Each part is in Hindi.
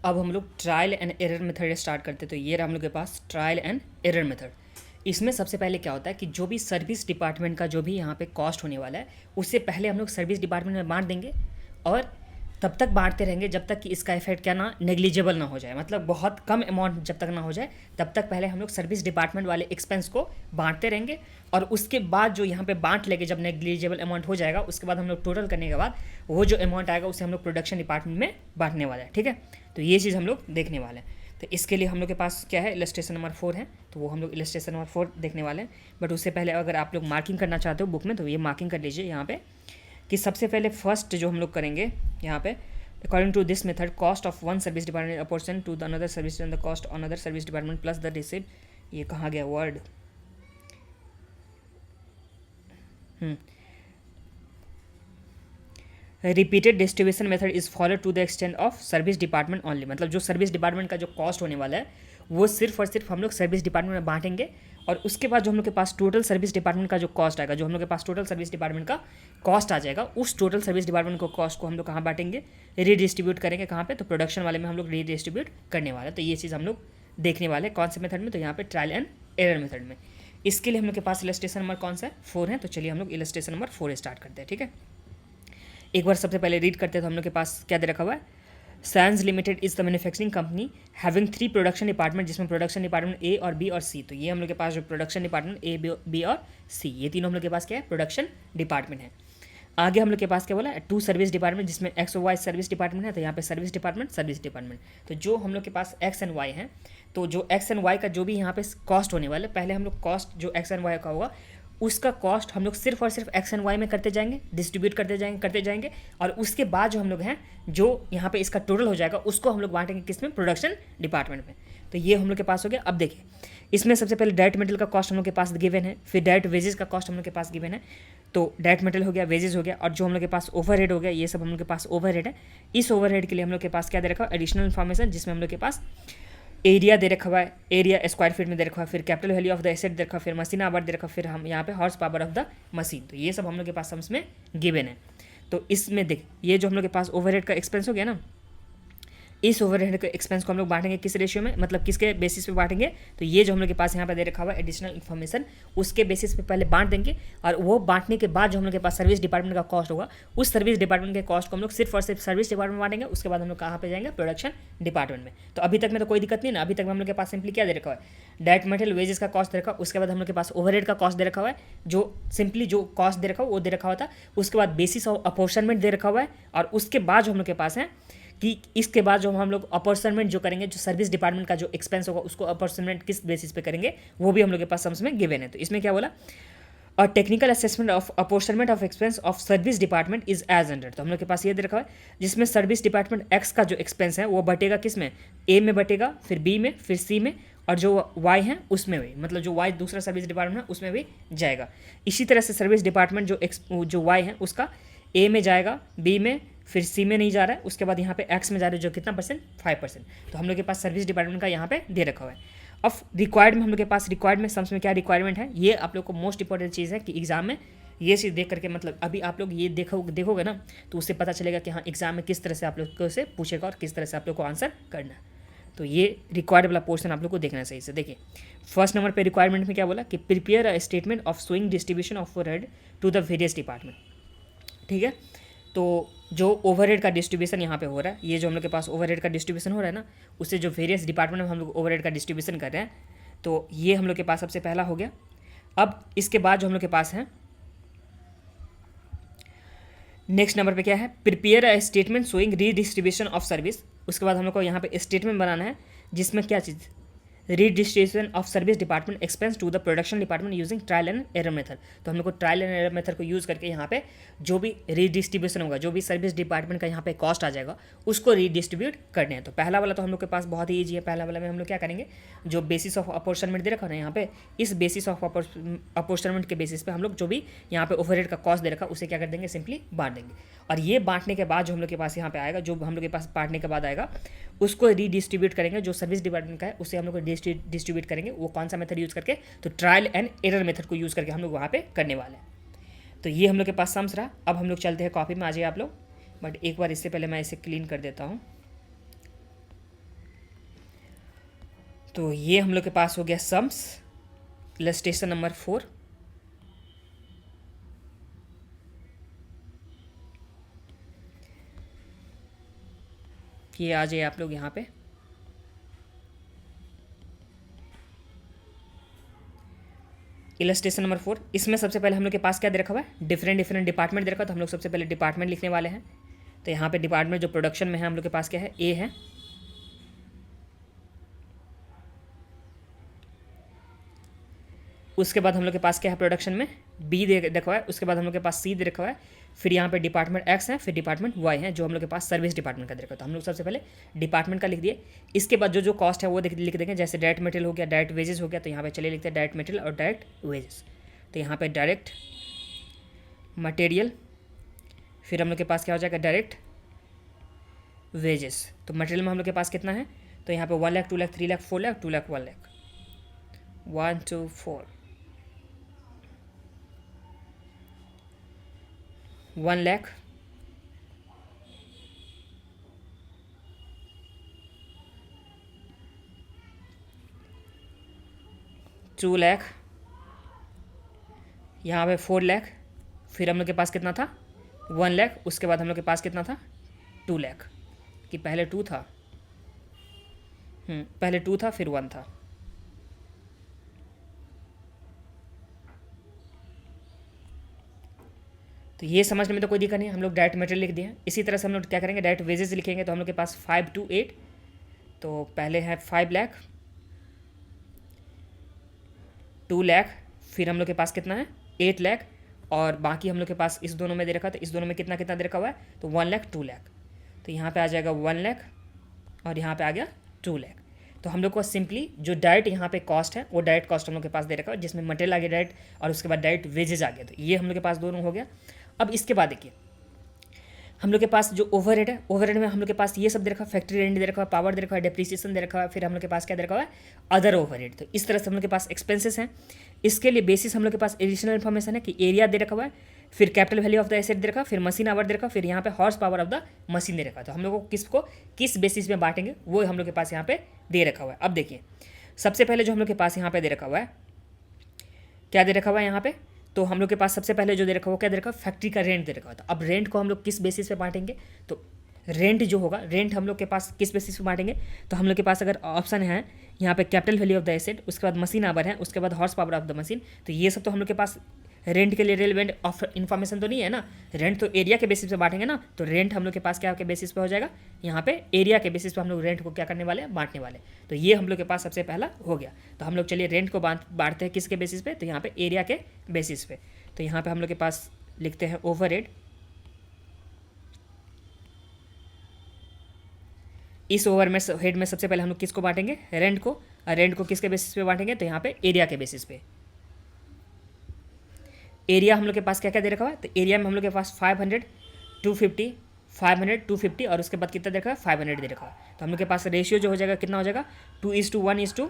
अब हम लोग trial and error method start करते हैं। तो ये रहा हम लोग के पास ट्रायल एंड एरर मेथड। इसमें सबसे पहले क्या होता है कि जो भी सर्विस डिपार्टमेंट का जो भी यहाँ पे कॉस्ट होने वाला है उससे पहले हम लोग सर्विस डिपार्टमेंट में बांट देंगे और तब तक बांटते रहेंगे जब तक कि इसका इफेक्ट क्या ना नेग्लिजिबल ना हो जाए, मतलब बहुत कम अमाउंट जब तक ना हो जाए तब तक पहले हम लोग सर्विस डिपार्टमेंट वाले एक्सपेंस को बांटते रहेंगे। और उसके बाद जो यहाँ पे बांट लेंगे, जब नेग्लिजिबल अमाउंट हो जाएगा उसके बाद हम लोग टोटल करने के बाद वो जो अमाउंट आएगा उसे हम लोग प्रोडक्शन डिपार्टमेंट में बांटने वाला है। ठीक है, तो ये चीज़ हम लोग देखने वाले हैं। तो इसके लिए हम लोग के पास क्या है, इलस्ट्रेशन नंबर 4 है, तो वो हम लोग इलस्ट्रेशन नंबर 4 देखने वाले हैं। बट उससे पहले अगर आप लोग मार्किंग करना चाहते हो बुक में तो ये मार्किंग कर लीजिए यहाँ पे कि सबसे पहले फर्स्ट जो हम लोग करेंगे यहाँ पे, according to this method cost of one service department apportion to the another service and the cost on other service department plus the receipt, ये कहाँ गया word, repeated distribution method is follow to the extent of service department only. मतलब जो सर्विस डिपार्टमेंट का जो कॉस्ट होने वाला है वो सिर्फ और सिर्फ हम लोग सर्विस डिपार्टमेंट में बांटेंगे और उसके बाद जो हम लोग के पास टोटल सर्विस डिपार्टमेंट का जो कॉस्ट आएगा, जो हम लोग के पास टोटल सर्विस डिपार्टमेंट का कॉस्ट आ जाएगा, उस टोटल सर्विस डिपार्टमेंट को कॉस्ट को हम लोग कहाँ बांटेंगे, रीडिस्ट्रीब्यूट करेंगे। कहाँ पे, तो प्रोडक्शन वाले में हम लोग रीडिस्ट्रीब्यूट करने वाले हैं। तो ये चीज़ हम लोग देखने वाले हैं कौन से मेथड में, तो यहाँ पे ट्रायल एंड एरर मेथड में। इसके लिए हम लोग के पास इलस्ट्रेशन नंबर कौन सा है, 4 है। तो चलिए हम लोग इलस्ट्रेशन नंबर 4 स्टार्ट करते हैं। ठीक है, एक बार सबसे पहले रीड करते हैं। तो हम लोग के पास क्या दे रखा हुआ है, Sans Limited is the manufacturing company having 3 production department, जिसमें प्रोडक्शन डिपार्टमेंट ए और बी और सी। तो ये हम लोग के पास जो प्रोडक्शन डिपार्टमेंट ए बी और सी, ये तीनों हम लोग के पास क्या है, प्रोडक्शन डिपार्टमेंट है। आगे हम लोग के पास क्या बोला, 2 सर्विस डिपार्टमेंट, जिसमें एक्स और वाई सर्विस डिपार्टमेंट है। तो यहाँ पे सर्विस डिपार्टमेंट। तो जो हम लोग के पास एक्स एंड वाई है, तो जो एक्स एंड वाई का जो भी यहाँ पे कॉस्ट होने वाला है, पहले हम लोग कॉस्ट जो एक्स एंड वाई का होगा उसका कॉस्ट हम लोग सिर्फ और सिर्फ एक्स एंड वाई में करते जाएंगे, डिस्ट्रीब्यूट करते जाएंगे और उसके बाद जो हम लोग हैं, जो यहाँ पे इसका टोटल हो जाएगा उसको हम लोग बांटेंगे किसमें, प्रोडक्शन डिपार्टमेंट में। तो ये हम लोग के पास हो गया। अब देखिए इसमें सबसे पहले डायरेक्ट मटेरियल का कॉस्ट हम लोग के पास गिवन है, फिर डायरेक्ट वेजेस का कॉस्ट हम लोग के पास गिवन है। तो डायरेक्ट मटेरियल हो गया, वेजेस हो गया और जो हम लोग के पास ओवरहेड हो गया, ये सब हम लोग के पास ओवरहेड है। इस ओवरहेड के लिए हम लोग के पास क्या दे रखा है, एडिशनल इन्फॉर्मेशन, जिसमें हम लोग के पास एरिया दे रखा हुआ है, एरिया स्क्वायर फीट में दे रखा है, फिर capital value of the asset दे रखा है, फिर मशीन आवर दे रखा है, फिर हम यहाँ पे horse power of the machine. तो ये सब हम लोग के पास इसमें गिवन है। तो इसमें देख, ये जो हम लोग के पास ओवरहेड का एक्सपेंस हो गया ना, इस ओवरहेड के एक्सपेंस को हम लोग बांटेंगे किस रेशियो में, मतलब किसके बेसिस पे बांटेंगे, तो ये जो हम लोग के पास यहाँ पे दे रखा हुआ है एडिशनल इन्फॉर्मेशन, उसके बेसिस पे पहले बांट देंगे और वो बांटने के बाद जो हम लोग के पास सर्विस डिपार्टमेंट का कॉस्ट होगा, उस सर्विस डिपार्टमेंट के कॉस्ट को हम लोग सिर्फ और सिर्फ सर्विस डिपार्टमेंट में बांटेंगे। उसके बाद हम लोग कहाँ पे जाएंगे, प्रोडक्शन डिपार्टमेंट में। तो अभी तक में तो कोई दिक्कत नहीं ना, अभी तक में हम लोग के पास सिंपली क्या दे रखा है, डायरेक्ट मटेरियल वेजेस का कॉस्ट दे रखा है, उसके बाद हम लोग के पास ओवरहेड का कॉस्ट दे रखा हुआ है, जो सिंपली जो कॉस्ट दे रखा हुआ वो दे रखा हुआ था। उसके बाद बेसिस ऑफ अपॉर्चनमेंट दे रखा हुआ है और उसके बाद जो हम लोग के पास है कि इसके बाद जो हम लोग अपॉर्चनमेंट जो करेंगे, जो सर्विस डिपार्टमेंट का जो एक्सपेंस होगा उसको अपॉर्चनमेंट किस बेसिस पे करेंगे, वो भी हम लोग के पास सम्स में गिवन है। तो इसमें क्या बोला, और technical assessment of apportionment of expense of service department is as under. तो हम लोग के पास ये दे रखा है, जिसमें सर्विस डिपार्टमेंट एक्स का जो एक्सपेंस है वो बटेगा किस में, ए में बटेगा, फिर बी में, फिर सी में, और जो वाई है उसमें भी, मतलब जो वाई दूसरा सर्विस डिपार्टमेंट है उसमें भी जाएगा। इसी तरह से सर्विस डिपार्टमेंट जो वाई है उसका ए में जाएगा, बी में, फिर सी में नहीं जा रहा है, उसके बाद यहाँ पे एक्स में जा रहा है, जो कितना परसेंट, 5%। तो हम लोग के पास सर्विस डिपार्टमेंट का यहाँ पे दे रखा हुआ है। अब रिक्वायर्ड में हम लोग के पास रिक्वायर्ड में सम्स में क्या रिक्वायरमेंट है, ये आप लोग को मोस्ट इंपॉर्टेंट चीज़ है कि एग्जाम में ये चीज़ देख करके, मतलब अभी आप लोग ये देखोगे ना तो उससे पता चलेगा कि हाँ एग्जाम में किस तरह से आप लोग को से पूछेगा और किस तरह से आप लोग को आंसर करना है। तो ये रिक्वायर्ड वाला पोर्शन आप लोग को देखना सही से। देखिए फर्स्ट नंबर पे रिक्वायरमेंट में क्या बोला कि prepare a statement of showing distribution of overhead to the various department. ठीक है, तो जो ओवरहेड का डिस्ट्रीब्यूशन यहाँ पे हो रहा है, ये जो हम लोग के पास ओवरहेड का डिस्ट्रीब्यूशन हो रहा है ना, उससे जो वेरियस डिपार्टमेंट में हम लोग ओवरहेड का डिस्ट्रीब्यूशन कर रहे हैं, तो ये हम लोग के पास सबसे पहला हो गया। अब इसके बाद जो हम लोग के पास है नेक्स्ट नंबर पे क्या है, prepare a statement showing redistribution of service. उसके बाद हम लोग को यहाँ पे स्टेटमेंट बनाना है जिसमें क्या चीज़, redistribution of service department expense to the production department using trial and error method. तो हम लोग को ट्रायल एंड एरर मेथड को यूज़ करके यहाँ पे जो भी रीडिस्ट्रीब्यूशन होगा, जो भी सर्विस डिपार्टमेंट का यहाँ पे कॉस्ट आ जाएगा उसको रीडिस्ट्रीब्यूट करने हैं। तो पहला वाला तो हम लोग के पास बहुत ही ईजी है। पहला वाला में हम लोग क्या करेंगे, जो बेसिस ऑफ अपॉर्चनमेंट दे रखा है ना यहाँ पे, इस बेसिस ऑफ अपॉर्चनमेंट के बेसिस पे हम लोग जो भी यहाँ पे ओवरहेड का कॉस्ट दे रखा उसे क्या कर देंगे, सिंपली बांट देंगे। और ये बांटने के बाद जो हम लोग के पास यहाँ पे आएगा, जो हम लोग के पास बांटने के बाद आएगा उसको रीडिस्ट्रीब्यूट करेंगे, जो सर्विस डिपार्टमेंट का है उसे हम लोग डिस्ट्रीब्यूट करेंगे। वो कौन सा मेथड यूज़ करके, तो ट्रायल एंड एरर मेथड को यूज़ करके हम लोग वहाँ पे करने वाले हैं। तो ये हम लोग के पास सम्स रहा। अब हम लोग चलते हैं कॉपी में, आ जाइए आप लोग, बट एक बार इससे पहले मैं इसे क्लीन कर देता हूँ। तो ये हम लोग के पास हो गया सम्स, इलस्ट्रेशन नंबर 4। ये आ जाइए आप लोग यहाँ पे। इलस्ट्रेशन नंबर 4, इसमें सबसे पहले हम लोग के पास क्या दे रखा हुआ है, डिफरेंट डिफरेंट डिपार्टमेंट दे रखा है। तो हम लोग सबसे पहले डिपार्टमेंट लिखने वाले हैं। तो यहाँ पे डिपार्टमेंट जो प्रोडक्शन में है हम लोग के पास क्या है, ए है। उसके बाद हम लोग के पास क्या है प्रोडक्शन में, बी दे रखा हुआ है। उसके बाद हम लोग के पास सी दे रखा हुआ है। फिर यहाँ पे डिपार्टमेंट एक्स है, फिर डिपार्टमेंट वाई है, जो हम लोग के पास सर्विस डिपार्टमेंट का दे रखा है। तो हम लोग सबसे पहले डिपार्टमेंट का लिख दिए। इसके बाद जो जो कॉस्ट है वो लिख देंगे, जैसे डायरेक्ट मटेरियल हो गया, डायरेक्ट वेजेस हो गया। तो यहाँ पे चलिए लिखते हैं डायरेक्ट मटेरियल और डायरेक्ट वेजेस। तो यहाँ पे डायरेक्ट मटेरियल, फिर हम लोग के पास क्या हो जाएगा, डायरेक्ट वेजेस। तो मटेरियल में हम लोग के पास कितना है, तो यहाँ पे 1 लाख, 2 लाख, 3 लाख, 4 लाख, 2 लाख, 1 लाख, 1 2 4, 1 लाख, 2 लाख, यहाँ पे 4 लाख, फिर हम लोग के पास कितना था, 1 लाख। उसके बाद हम लोग के पास कितना था, 2 लाख, कि पहले 2 था, पहले 2 था फिर 1 था। तो ये समझने में तो कोई दिक्कत नहीं, हम लोग डायरेक्ट मटेरियल लिख दिए। इसी तरह से हम लोग क्या करेंगे, डायरेक्ट वेजेस लिखेंगे। तो हम लोग के पास 5 to 8, तो पहले है 5 लाख, 2 लाख, फिर हम लोग के पास कितना है, 8 लाख, और बाकी हम लोग के पास इस दोनों में दे रखा था, इस दोनों में कितना कितना दे रखा हुआ है, तो 1 लाख, 2 लाख। तो यहाँ पे आ जाएगा 1 लाख और यहाँ पे आ गया 2 लाख। तो हम लोग को सिंपली जो डायरेक्ट यहाँ पे कॉस्ट है वो डायरेक्ट कॉस्ट हम लोग के पास दे रखा है, जिसमें मटेरियल आ गया डायरेक्ट और उसके बाद डायरेक्ट वेजेज आ गया। तो ये हम लोग के पास दोनों हो गया। अब इसके बाद देखिए हम लोग के पास जो ओवरहेड है, ओवरहेड में हम लोग के पास ये सब दे रखा है, फैक्ट्री रेंट दे रखा है, पावर दे रखा है, डेप्रिसिएशन दे रखा है, फिर हम लोग के पास क्या दे रखा है, अदर ओवरहेड। तो इस तरह से हम लोग के पास एक्सपेंसेस हैं। इसके लिए बेसिस हम लोग के पास एडिशनल इन्फॉर्मेशन है कि एरिया दे रखा हुआ है, फिर capital value of the asset दे रखा, फिर मशीन आवर दे रखा, फिर यहाँ पे horse power of the machine दे रखा। तो हम लोग को किस बेसिस में बांटेंगे वो हम लोग के पास यहाँ पे दे रखा हुआ है। अब देखिए सबसे पहले जो हम लोग के पास यहाँ पे दे रखा हुआ है, क्या दे रखा हुआ है यहाँ पे, तो हम लोग के पास सबसे पहले जो दे रखा हुआ क्या दे रखा है, फैक्ट्री का रेंट दे रखा हुआ था। अब रेंट को हम लोग किस बेसिस पे बांटेंगे, तो रेंट जो होगा, रेंट हम लोग के पास किस बेसिस पे बांटेंगे, तो हम लोग के पास अगर ऑप्शन है यहाँ पे capital value of the asset, उसके बाद मशीन आवर है, उसके बाद horse power of the machine. तो ये सब तो हम लोग के पास रेंट के लिए रेलिवेंट ऑफ इन्फॉर्मेशन तो नहीं है ना। रेंट तो एरिया के बेसिस पे बांटेंगे ना। तो रेंट हम लोग के पास क्या के बेसिस पे हो जाएगा, यहाँ पे एरिया के बेसिस पे हम लोग रेंट को क्या करने वाले हैं, बांटने वाले। तो ये हम लोग के पास सबसे पहला हो गया। तो हम लोग चलिए रेंट को बांटते हैं किसके बेसिस पे, तो यहाँ पे एरिया के बेसिस पे। तो यहाँ पे हम लोग के पास लिखते हैं ओवरहेड। इस ओवरहेड में सबसे पहले हम लोग किसको बांटेंगे, रेंट को। और रेंट को किसके बेसिस पे बांटेंगे, तो यहाँ पे एरिया के बेसिस पे। एरिया हम लोग के पास क्या क्या दे रखा हुआ है, तो एरिया में हम लोग के पास 500, 250, 500, 250 और उसके बाद कितना दे रखा है, 500 दे रखा है। तो हम लोग के पास रेशियो जो हो जाएगा कितना हो जाएगा, 2:1:2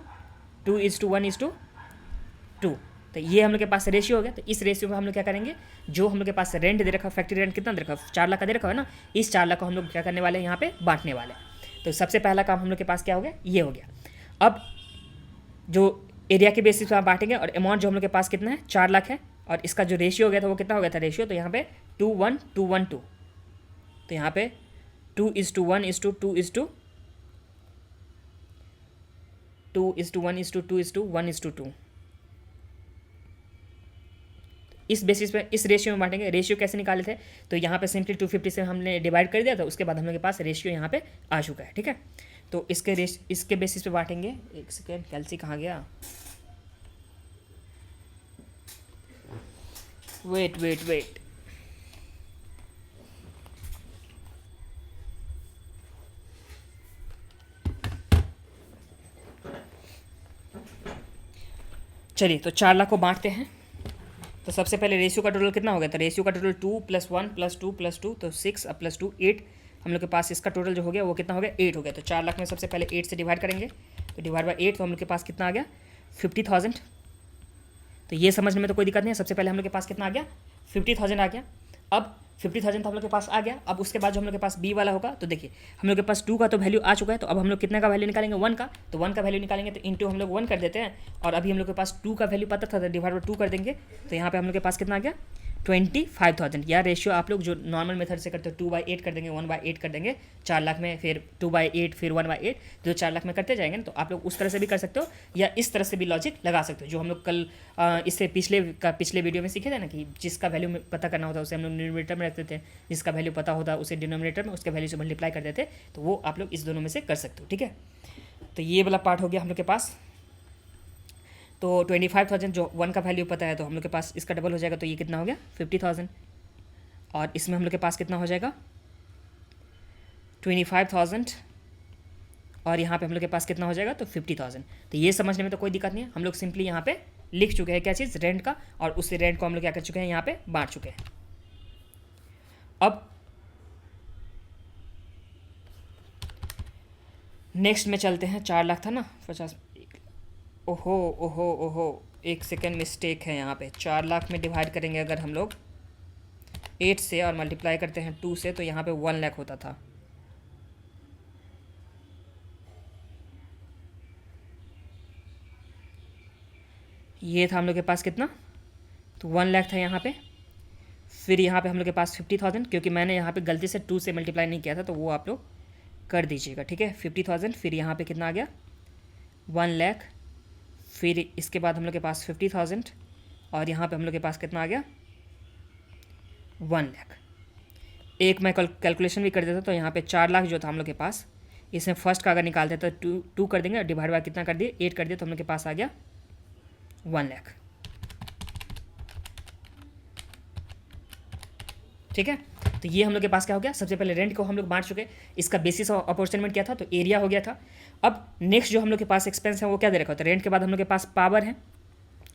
तो ये हम लोग के पास रेशियो हो गया। तो इस रेशियो में हम लोग क्या करेंगे, जो हम लोग के पास रेंट दे रखा है, फैक्ट्री रेंट कितना दे रखा है, 4 लाख का दे रखा है ना, इस 4 लाख को हम लोग क्या करने वाले हैं, यहाँ पे बांटने वाले हैं। तो सबसे पहला काम हम लोग के पास क्या हो गया, ये हो गया। अब जो एरिया के बेसिस पर बांटेंगे और अमाउंट जो हम लोग के पास कितना है, 4 लाख है, और इसका जो रेशियो हो गया था वो कितना हो गया था रेशियो, तो यहाँ पे 2:1:2:1:2। तो यहाँ पे 2:1:2:2:2 2:1:2:2:1:2। इस बेसिस पे इस रेशियो में बांटेंगे। रेशियो कैसे निकाले थे, तो यहाँ पे सिंपली 250 से हमने डिवाइड कर दिया था, उसके बाद हम लोग के पास रेशियो यहाँ पे आ चुका है। ठीक है, तो इसके बेसिस पे बांटेंगे। एक सेकेंड, कैलसी कहाँ गया, वेट चलिए, तो 4 लाख को बांटते हैं। तो सबसे पहले रेशियो का टोटल कितना हो गया, तो रेशियो का टोटल 2 + 1 + 2 + 2 तो 6 अब +2 8। हम लोग के पास इसका टोटल जो हो गया वो कितना हो गया, 8 हो गया। तो 4 लाख में सबसे पहले 8 से डिवाइड करेंगे, तो डिवाइड बाई 8, तो हम लोग के पास कितना आ गया, 50,000। तो ये समझने में तो कोई दिक्कत नहीं है। सबसे पहले हम लोग के पास कितना आ गया, 50,000 आ गया। अब 50,000 तो हम लोग के पास आ गया। अब उसके बाद जो हम लोग के पास बी वाला होगा, तो देखिए हम लोग के पास 2 का तो वैल्यू आ चुका है, तो अब हम लोग कितने का वैल्यू निकालेंगे, 1 का। तो 1 का वैल्यू निकालेंगे तो इंटू हम लोग 1 कर देते हैं, और अभी हम लोग के पास 2 का वैल्यू पता था, तो डिवाइड बाय 2 कर देंगे। तो यहाँ पे हम लोग के पास कितना आ गया, 25,000। या रेशियो आप लोग जो नॉर्मल मेथड से करते हो 2/8 कर देंगे, 1/8 कर देंगे 4 लाख में, फिर 2/8 फिर 1/8, जो 4 लाख में करते जाएंगे ना, तो आप लोग उस तरह से भी कर सकते हो, या इस तरह से भी लॉजिक लगा सकते हो, जो हम लोग कल इससे पिछले वीडियो में सीखे थे ना, कि जिसका वैल्यू पता करना होता है उसे हम लोग न्यूमरेटर में रखते थे, जिसका वैल्यू पता होता है उसे डिनोमिनेटर में उसके वैल्यू से मल्टीप्लाई कर देते, तो वो आप लोग इस दोनों में से कर सकते हो। ठीक है, तो ये वाला पार्ट हो गया हम लोग के पास। तो 25,000 जो 1 का वैल्यू पता है, तो हम लोग के पास इसका डबल हो जाएगा, तो ये कितना हो गया 50,000, और इसमें हम लोग के पास कितना हो जाएगा 25,000, और यहाँ पे हम लोग के पास कितना हो जाएगा तो 50,000। तो ये समझने में तो कोई दिक्कत नहीं है, हम लोग सिंपली यहाँ पे लिख चुके हैं क्या चीज़, रेंट का, और उससे रेंट को हम लोग क्या कर चुके हैं, यहाँ पे बांट चुके हैं। अब नेक्स्ट में चलते हैं, 4 लाख था ना 50, ओहो ओहो ओहो, 1 सेकेंड मिस्टेक है यहाँ पे। 4 लाख में डिवाइड करेंगे अगर हम लोग 8 से और मल्टीप्लाई करते हैं 2 से, तो यहाँ पे 1 लाख होता था। ये था हम लोग के पास कितना, तो 1 लाख था यहाँ पे। फिर यहाँ पे हम लोग के पास 50,000, क्योंकि मैंने यहाँ पे गलती से 2 से मल्टीप्लाई नहीं किया था, तो वो आप लोग कर दीजिएगा। ठीक है, 50,000, फिर यहाँ पे कितना आ गया 1 लाख, फिर इसके बाद हम लोग के पास 50,000, और यहाँ पे हम लोग के पास कितना आ गया 1 लाख। एक मैं कैलकुलेशन भी कर देता, तो यहाँ पे 4 लाख जो था हम लोग के पास, इसमें फर्स्ट का अगर निकालते तो 2 कर देंगे, और डिवाइड बाय कितना कर दिए 8 कर दिए, तो हम लोग के पास आ गया 1 लाख। ठीक है, तो ये हम लोग के पास क्या हो गया, सबसे पहले रेंट को हम लोग बांट चुके, इसका बेसिस ऑफ अपॉर्चुनिटी क्या था, तो एरिया हो गया था। अब नेक्स्ट जो हम लोग के पास एक्सपेंस है वो क्या दे रखा होता है, रेंट के बाद हम लोग के पास पावर है,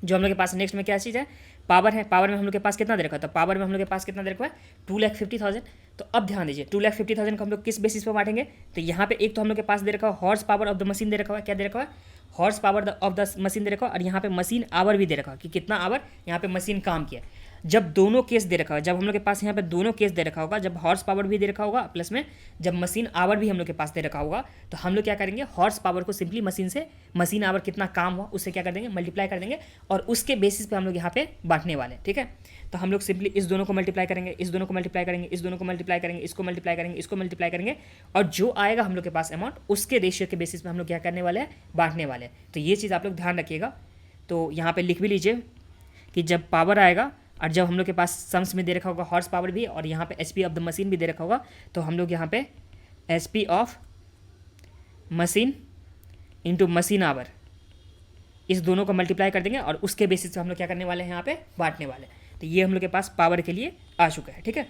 जो हम लोग के पास नेक्स्ट में क्या चीज़ है, पावर है। पावर में हम लोग के पास कितना दे रखा था, पावर में हम लोग के पास कितना दे रखा है 2,50,000। तो अब ध्यान दीजिए 2,50,000 को हम लोग किस बेसिस पर बांटेंगे, तो यहाँ पे एक तो हम लोग के पास दे रखा है horse power of the machine दे रखा है, क्या दे रखा है horse power of the machine दे रखा है, और यहाँ पे मशीन आवर भी दे रखा है कि कितना आवर यहाँ पे मशीन काम किया। जब दोनों केस दे रखा होगा, जब हम लोग के पास यहाँ पे दोनों केस दे रखा होगा, जब हॉर्स पावर भी दे रखा होगा प्लस में जब मशीन आवर भी हम लोग के पास दे रखा होगा, तो हम लोग क्या करेंगे हॉर्स पावर को सिंपली मशीन से, मशीन आवर कितना काम हुआ उससे क्या कर देंगे मल्टीप्लाई कर देंगे, और उसके बेसिस पे हम लोग यहाँ पे बांटने वाले हैं। ठीक है, तो हम लोग सिंपली इस दोनों को मल्टीप्लाई करेंगे, इस दोनों को मल्टीप्लाई करेंगे, इस दोनों को मल्टीप्लाई करेंगे, इसको मल्टीप्लाई करेंगे, इसको मल्टीप्लाई करेंगे, और जो आएगा हम लोग के पास अमाउंट उसके रेशियो के बेसिस पे हम लोग क्या करने वाले हैं बांटने वाले हैं। तो ये चीज़ आप लोग ध्यान रखिएगा। तो यहाँ पे लिख भी लीजिए कि जब पावर आएगा और जब हम लोग के पास सम्स में दे रखा होगा हॉर्स पावर भी, और यहाँ पे एचपी ऑफ द मशीन भी दे रखा होगा, तो हम लोग यहाँ पे HP of machine into machine our, इस दोनों को मल्टीप्लाई कर देंगे, और उसके बेसिस पे हम लोग क्या करने वाले हैं यहाँ पे बांटने वाले हैं। तो ये हम लोग के पास पावर के लिए आ चुका है। ठीक है,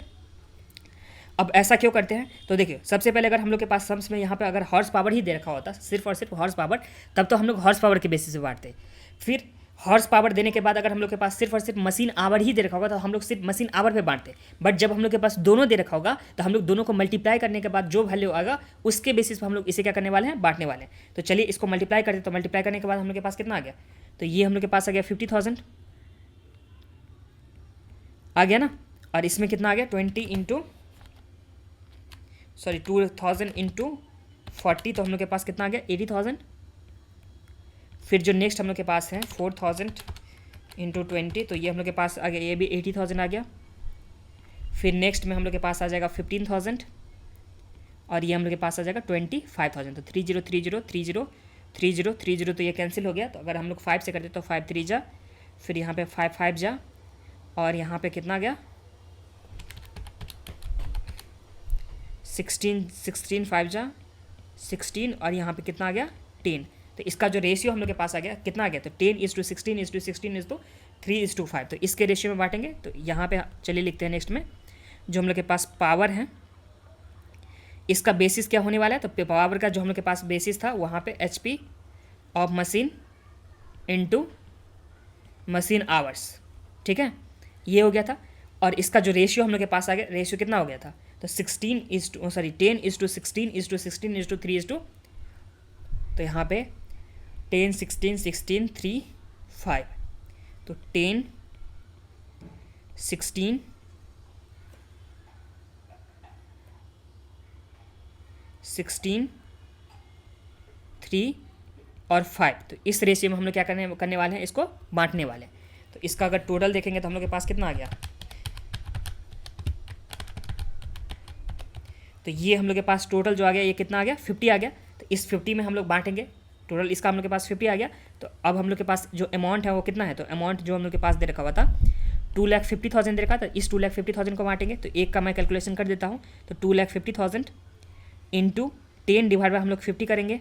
अब ऐसा क्यों करते हैं, तो देखिए सबसे पहले अगर हम लोग के पास सम्स में यहाँ पे अगर हॉर्स पावर ही दे रखा होता सिर्फ और सिर्फ हॉर्स पावर, तब तो हम लोग हॉर्स पावर के बेसिस पे बांटते। फिर हॉर्स पावर देने के बाद अगर हम लोग के पास सिर्फ और सिर्फ मशीन आवर ही दे रखा होगा, तो हम लोग सिर्फ मशीन आवर पे बांटते। बट जब हम लोग के पास दोनों दे रखा होगा, तो हम लोग दोनों को मल्टीप्लाई करने के बाद जो वैल्यू आएगा उसके बेसिस पर हम लोग इसे क्या करने वाले हैं बांटने वाले हैं। तो चलिए इसको मल्टीप्लाई करते, तो मल्टीप्लाई करने के बाद हम लोग के पास कितना आ गया, तो ये हम लोग के पास आ गया 50,000 आ गया ना, और इसमें कितना आ गया 2,000 इंटू 40, तो हम लोग के पास कितना आ गया 80,000। फिर जो नेक्स्ट हम लोग के पास है 4,000 इंटू 20, तो ये हम लोग के पास आ गया, ये भी 80,000 आ गया। फिर नेक्स्ट में हम लोग के पास आ जाएगा 15,000, और ये हम लोग के पास आ जाएगा 25,000। तो 30 तो ये कैंसिल हो गया। तो अगर हम लोग 5 से करते तो 5 3 जा, फिर यहाँ पे 5 5 जा, और यहाँ पे कितना गया 16 5 जा 16, और यहाँ पे कितना आ गया 10। तो इसका जो रेशियो हम लोग के पास आ गया कितना आ गया, तो 10:16:16:3:5। तो इसके रेशियो में बांटेंगे। तो यहाँ पे चलिए लिखते हैं नेक्स्ट में, जो हम लोग के पास पावर है इसका बेसिस क्या होने वाला है, तो पावर का जो हम लोग के पास बेसिस था वहाँ पे HP of machine into machine hours. ठीक है, ये हो गया था। और इसका जो रेशियो हम लोग के पास आ गया, रेशियो कितना हो गया था, तो 10:16:16:3:5। तो यहाँ पे 10:16:16:3:5, तो 10:16 16, 3 और 5। तो इस रेशियो में हम लोग क्या करने वाले हैं, इसको बांटने वाले हैं। तो इसका अगर टोटल देखेंगे तो हम लोग के पास कितना आ गया, तो ये हम लोग के पास टोटल जो आ गया ये कितना आ गया, 50 आ गया। तो इस 50 में हम लोग बांटेंगे, टोटल इसका हम लोग के पास 50 आ गया। तो अब हम लोग के पास जो अमाउंट है वो कितना है, तो अमाउंट जो हम लोग के पास दे रखा हुआ था 2,50,000 दे रखा था। इस 2,50,000 को बांटेंगे तो एक का मैं कैलकुलेशन कर देता हूँ। तो 2,50,000 इंटू 10 डिवाइड बाय हम लोग 50 करेंगे।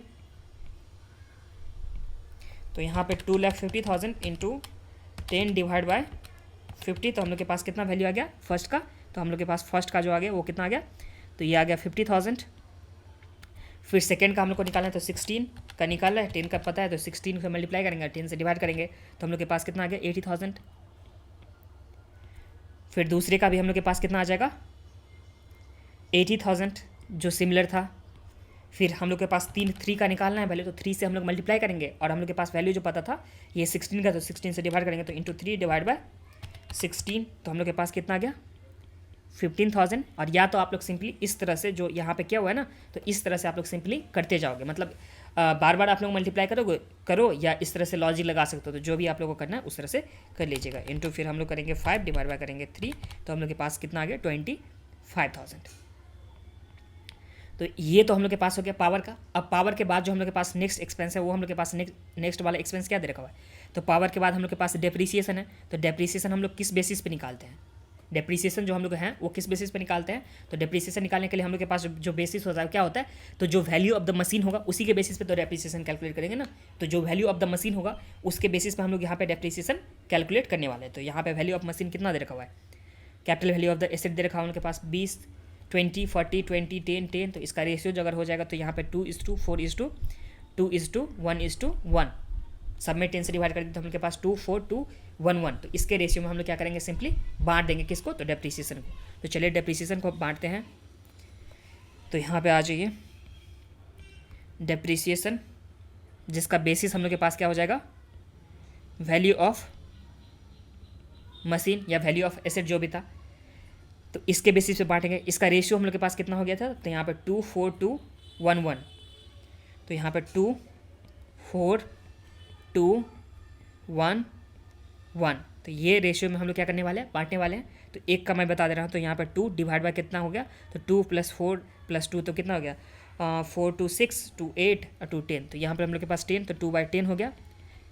तो यहाँ पे 2,50,000 इंटू 10 डिवाइड बाय 50, तो हम लोग के पास कितना वैल्यू आ गया फर्स्ट का। तो हम लोग के पास फर्स्ट का जो आ गया वो कितना आ गया, तो ये आ गया 50,000। फिर सेकेंड का हम लोग को निकालना है, तो 16 का निकालना है, 10 का पता है, तो 16 से मल्टीप्लाई करेंगे, 10 से डिवाइड करेंगे, तो हम लोग के पास कितना आ गया 80,000। फिर दूसरे का भी हम लोग के पास कितना आ जाएगा 80,000 जो सिमिलर था। फिर हम लोग के पास 3 का निकालना है पहले, तो 3 से हम लोग मल्टीप्लाई करेंगे, और हम लोग के पास वैल्यू जो पता था ये 16 का, तो 16 से डिवाइड करेंगे, तो इंटू 3 डिवाइड बाय 16, तो हम लोग के पास कितना आ गया 15,000। और या तो आप लोग सिंपली इस तरह से जो यहाँ पे किया हुआ है ना, तो इस तरह से आप लोग सिंपली करते जाओगे, मतलब बार बार आप लोग मल्टीप्लाई करो या इस तरह से लॉजिक लगा सकते हो। तो जो भी आप लोगों को करना है उस तरह से कर लीजिएगा। इंटू फिर हम लोग करेंगे 5 डिवाइड बाय करेंगे 3, तो हम लोग के पास कितना आ गया 25,000। तो ये तो हम लोग के पास हो गया पावर का। अब पावर के बाद जो हम लोग के पास नेक्स्ट एक्सपेंस है वो हम लोग के पास नेक्स्ट वाला एक्सपेंस क्या दे रखा हुआ है, तो पावर के बाद हम लोग के पास डेप्रीसिएशन है। तो डेप्रीसिएशन हम लोग किस बेसिस पे निकालते हैं, डेप्रीसिएशन जो हम लोग हैं वो किस बेसिस पे निकालते हैं, तो डेप्रीसिएशन निकालने के लिए हम लोग के पास जो बेसिस होता है क्या होता है, तो जो वैल्यू ऑफ द मशीन होगा उसी के बेसिस पे तो डेप्रीसिएशन कैलकुलेट करेंगे ना। तो जो वैल्यू ऑफ द मशीन होगा उसके बेसिस पे हम लोग यहाँ पे डेप्रीसिएशन कैलकुलेट करने वाले हैं। तो यहाँ पे वैल्यू ऑफ मशीन कितना दे रखा हुआ है, capital value of the asset दे रखा हुआ उनके पास 20, 20, 40, 20, 10, 10। तो इसका रेशियो जो अगर हो जाएगा तो यहाँ पे 2:4:2:1:1, सब में 10 से डिवाइड कर देते तो हम लोग के पास 2:4:2:1:1। तो इसके रेशियो में हम लोग क्या करेंगे, सिंपली बांट देंगे किसको, तो डेप्रीसिएशन को। तो चलिए डेप्रीसिएशन को बांटते हैं। तो यहाँ पे आ जाइए, डेप्रीसिएशन जिसका बेसिस हम लोग के पास क्या हो जाएगा, वैल्यू ऑफ मशीन या वैल्यू ऑफ एसेट जो भी था, तो इसके बेसिस पे बांटेंगे। इसका रेशियो हम लोग के पास कितना हो गया था, तो यहाँ पे 2:4:2:1:1। तो यहाँ पे 2:4:2:1:1। तो ये रेशियो में हम लोग क्या करने वाले हैं, बांटने वाले हैं। तो एक का मैं बता दे रहा हूँ, तो यहाँ पर 2 डिवाइड बाय कितना हो गया, तो 2 + 4 + 2 तो कितना हो गया 4 2 6 2 8 और 2 10। तो यहाँ पर हम लोग के पास 10, तो 2/10 हो गया।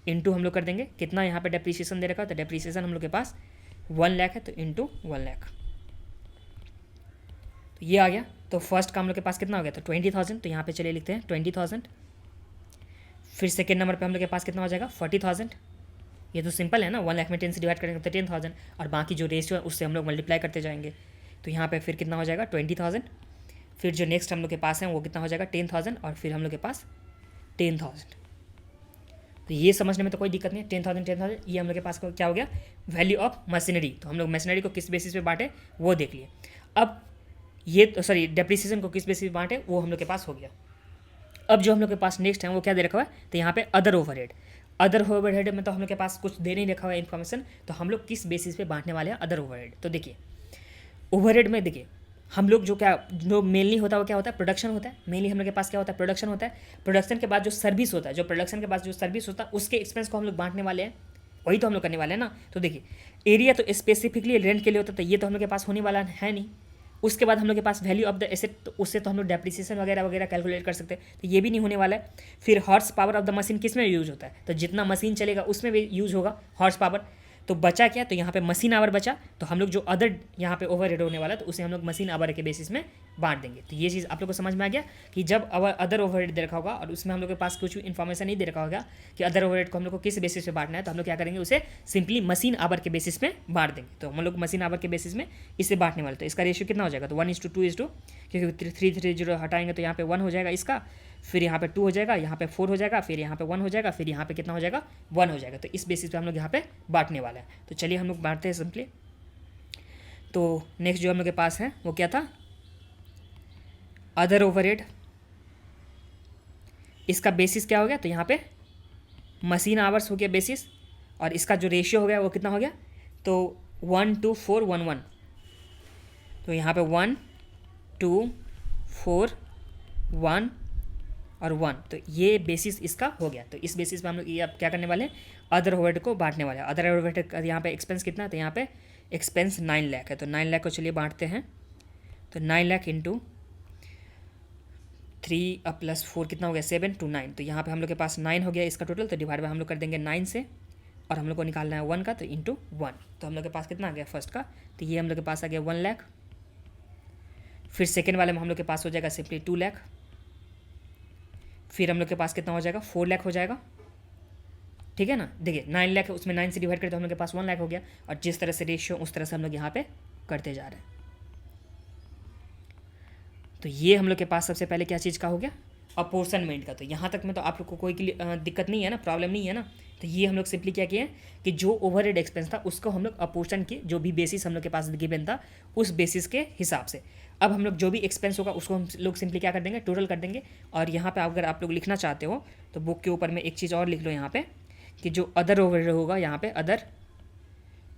इंटू हम लोग कर देंगे कितना, यहाँ पे डेप्रीसिएशन दे रखा है, तो डेप्रीसिएशन हम लोग के पास 1 लाख है, तो इंटू 1 लाख। तो ये आ गया। तो फर्स्ट का हम लोग के पास कितना हो गया, तो 20,000। तो यहाँ पे चलिए लिखते हैं 20,000। फिर सेकेंड नंबर पे हम लोग के पास कितना हो जाएगा 40,000। ये तो सिंपल है ना, 1 लाख में 10 से डिवाइड करेंगे तो 10,000, और बाकी जो रेशियो है उससे हम लोग मल्टीप्लाई करते जाएंगे। तो यहाँ पे फिर कितना हो जाएगा 20,000। फिर जो नेक्स्ट हम लोग के पास है वो कितना हो जाएगा 10,000, और फिर हम लोग के पास 10,000। तो ये समझने में तो कोई दिक्कत नहीं है, 10,000 ये हम लोग के पास क्या हो गया, वैल्यू ऑफ मशीनरी। तो हम लोग मशीनरी को किस बेसिस पे बांटे वो देख लिए। अब ये सॉरी डेप्रीसिएशन को किस बेसिस पे बांटे वो हम लोग के पास हो गया। अब जो हम लोग के पास नेक्स्ट है वो क्या दे रखा हुआ है, तो यहाँ पे अदर ओवरहेड। अदर ओवरहेड में तो हम लोग के पास कुछ दे नहीं रखा हुआ है इन्फॉर्मेशन, तो हम लोग किस बेसिस पे बांटने वाले हैं अदर ओवरहेड। तो देखिए ओवरहेड में देखिए हम लोग जो मेनली होता है वो क्या होता है, प्रोडक्शन होता है। मेनली हम लोग के पास क्या होता है, प्रोडक्शन होता है। प्रोडक्शन के बाद जो सर्विस होता है, जो प्रोडक्शन के बाद जो सर्विस होता है उसके एक्सपेंस को हम लोग बांटने वाले हैं, वही तो हम लोग करने वाले हैं ना। तो देखिए एरिया तो स्पेसिफिकली रेंट के लिए होता है, तो ये तो हम लोग के पास होने वाला है नहीं। उसके बाद हम लोग के पास वैल्यू ऑफ द एसेट, तो उससे तो हम लोग डेप्रीसिएशन वगैरह वगैरह कैलकुलेट कर सकते हैं, तो ये भी नहीं होने वाला है। फिर horse power of the machine किस में यूज होता है, तो जितना मशीन चलेगा उसमें भी यूज होगा हॉर्स पावर। तो बचा क्या, तो यहाँ पे मशीन आवर बचा, तो हम लोग जो अदर यहाँ पे ओवरहेड होने वाला है तो उसे हम लोग मशीन आवर के बेसिस में बांट देंगे। तो ये चीज़ आप लोग को समझ में आ गया कि जब अदर ओवरहेड दे रखा होगा और उसमें हम लोग के पास कुछ इन्फॉर्मेशन नहीं दे रखा होगा कि अदर ओवरहेड को हम लोग को किस बेसिस पे बांटना है, तो हम लोग क्या करेंगे उसे सिंपली मशीन आवर के बेसिस में बांट देंगे। तो हम लोग मशीन आवर के बेसिस में इसे बांटने वाले। तो इसका रेशियो कितना हो जाएगा, तो 1:2:2, क्योंकि 3 हटाएंगे तो यहाँ पे 1 हो जाएगा इसका, फिर यहाँ पे 2 हो जाएगा, यहाँ पे 4 हो जाएगा, फिर यहाँ पे 1 हो जाएगा, फिर यहाँ पे कितना हो जाएगा 1 हो जाएगा। तो इस बेसिस पे हम लोग यहाँ पे बांटने वाला है। तो चलिए हम लोग बांटते हैं सिंपली। तो नेक्स्ट जो हम लोग के पास है वो क्या था, अदर ओवरहेड। इसका बेसिस क्या हो गया, तो यहाँ पे मशीन आवर्स हो गया बेसिस, और इसका जो रेशियो हो गया वो कितना हो गया, तो 1:4:1:1। तो यहाँ पे 1:4 1 और 1, तो ये बेसिस इसका हो गया। तो इस बेसिस पे हम लोग ये अब क्या करने वाले हैं, अदर ओवरहेड को बांटने वाले हैं। अदर ओवरहेड का यहाँ पे एक्सपेंस कितना है, तो यहाँ पे एक्सपेंस 9 लाख है, तो 9 लाख को चलिए बांटते हैं। तो 9 लाख इंटू 3 प्लस 4 कितना हो गया, 7 to 9, तो यहाँ पे हम लोग के पास 9 हो गया इसका टोटल। तो डिवाइड बाय हम लोग कर देंगे 9 से, और हम लोग को निकालना है 1 का, तो इंटू 1, तो हम लोग के पास कितना आ गया फर्स्ट का, तो ये हम लोग के पास आ गया 1 लाख। फिर सेकेंड वाले में हम लोग के पास हो जाएगा सिंपली 2 लाख। फिर हम लोग के पास कितना हो जाएगा, 4 लाख हो जाएगा, ठीक है ना। देखिए 9 लाख उसमें 9 से डिवाइड करते तो हम लोग के पास 1 लाख हो गया, और जिस तरह से रेशियो उस तरह से हम लोग यहाँ पे करते जा रहे हैं। तो ये हम लोग के पास सबसे पहले क्या चीज़ का हो गया, अपोर्शनमेंट का। तो यहाँ तक में तो आप लोग को कोई दिक्कत नहीं है ना, प्रॉब्लम नहीं है ना। तो ये हम लोग सिंपली क्या किए कि जो ओवरहेड एक्सपेंस था उसको हम लोग अपोर्शन किए, जो भी बेसिस हम लोग के पास गिवन था उस बेसिस के हिसाब से। अब हम लोग जो भी एक्सपेंस होगा उसको हम लोग सिंपली क्या कर देंगे, टोटल कर देंगे। और यहाँ पे अगर आप लोग लिखना चाहते हो तो बुक के ऊपर में एक चीज़ और लिख लो यहाँ पे, कि जो अदर ओवरहेड होगा, यहाँ पे अदर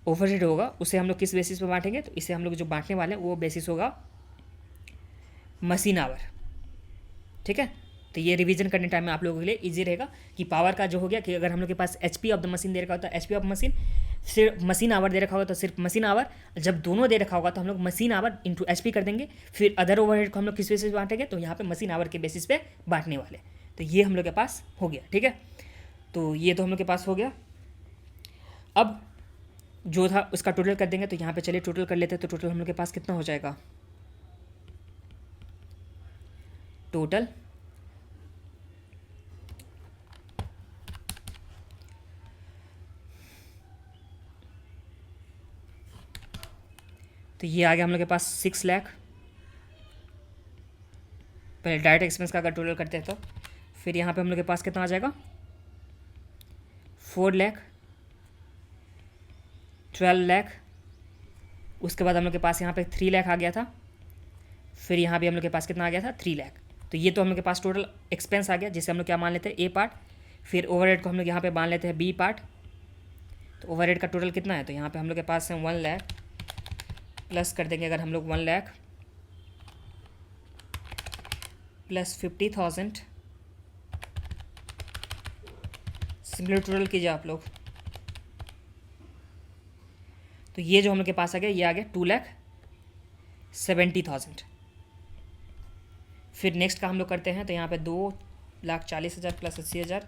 ओवरहेड होगा, उसे हम लोग किस बेसिस पे बांटेंगे, तो इसे हम लोग जो बांटने वाले हैं वो बेसिस होगा मशीन आवर, ठीक है। तो ये रिवीजन करने टाइम में आप लोगों के लिए इजी रहेगा कि पावर का जो हो गया कि अगर हम लोग के पास HP ऑफ द मशीन दे रखा होता है, HP ऑफ मशीन, सिर्फ मशीन आवर दे रखा होगा तो सिर्फ मशीन आवर, जब दोनों दे रखा होगा तो हम लोग मशीन आवर इंटू HP कर देंगे। फिर अदर ओवरहेड को हम लोग किस बेसिस पे बांटेंगे, तो यहाँ पे मशीन आवर के बेसिस पे बांटने वाले। तो ये हम लोग के पास हो गया, ठीक है। तो ये तो हम लोग के पास हो गया। अब जो था उसका टोटल कर देंगे, तो यहाँ पे चलिए टोटल कर लेते हैं। तो टोटल हम लोग के पास कितना हो जाएगा, टोटल तो ये आ गया हम लोग के पास 6 लाख। पहले डायरेक्ट एक्सपेंस का अगर टोटल करते हैं तो फिर यहाँ पे हम लोग के पास कितना आ जाएगा, 4 लाख, 12 लाख। उसके बाद हम लोग के पास यहाँ पे 3 लाख आ गया था। फिर यहाँ भी हम लोग के पास कितना आ गया था, 3 लाख। तो ये तो हम लोग के पास टोटल एक्सपेंस आ गया, जिसे हम लोग क्या मान लेते हैं, ए पार्ट। फिर ओवरहेड को हम लोग यहाँ पे मान लेते हैं बी पार्ट। तो ओवरहेड का टोटल कितना है, तो यहाँ पे हम लोग के पास है 1 लाख, प्लस कर देंगे अगर हम लोग 1 लाख प्लस 50,000, सिंपली टोटल कीजिए आप लोग। तो ये जो हम लोग के पास आ गया, ये आ गया 2,70,000। फिर नेक्स्ट का हम लोग करते हैं, तो यहाँ पे 2,40,000 प्लस 80,000,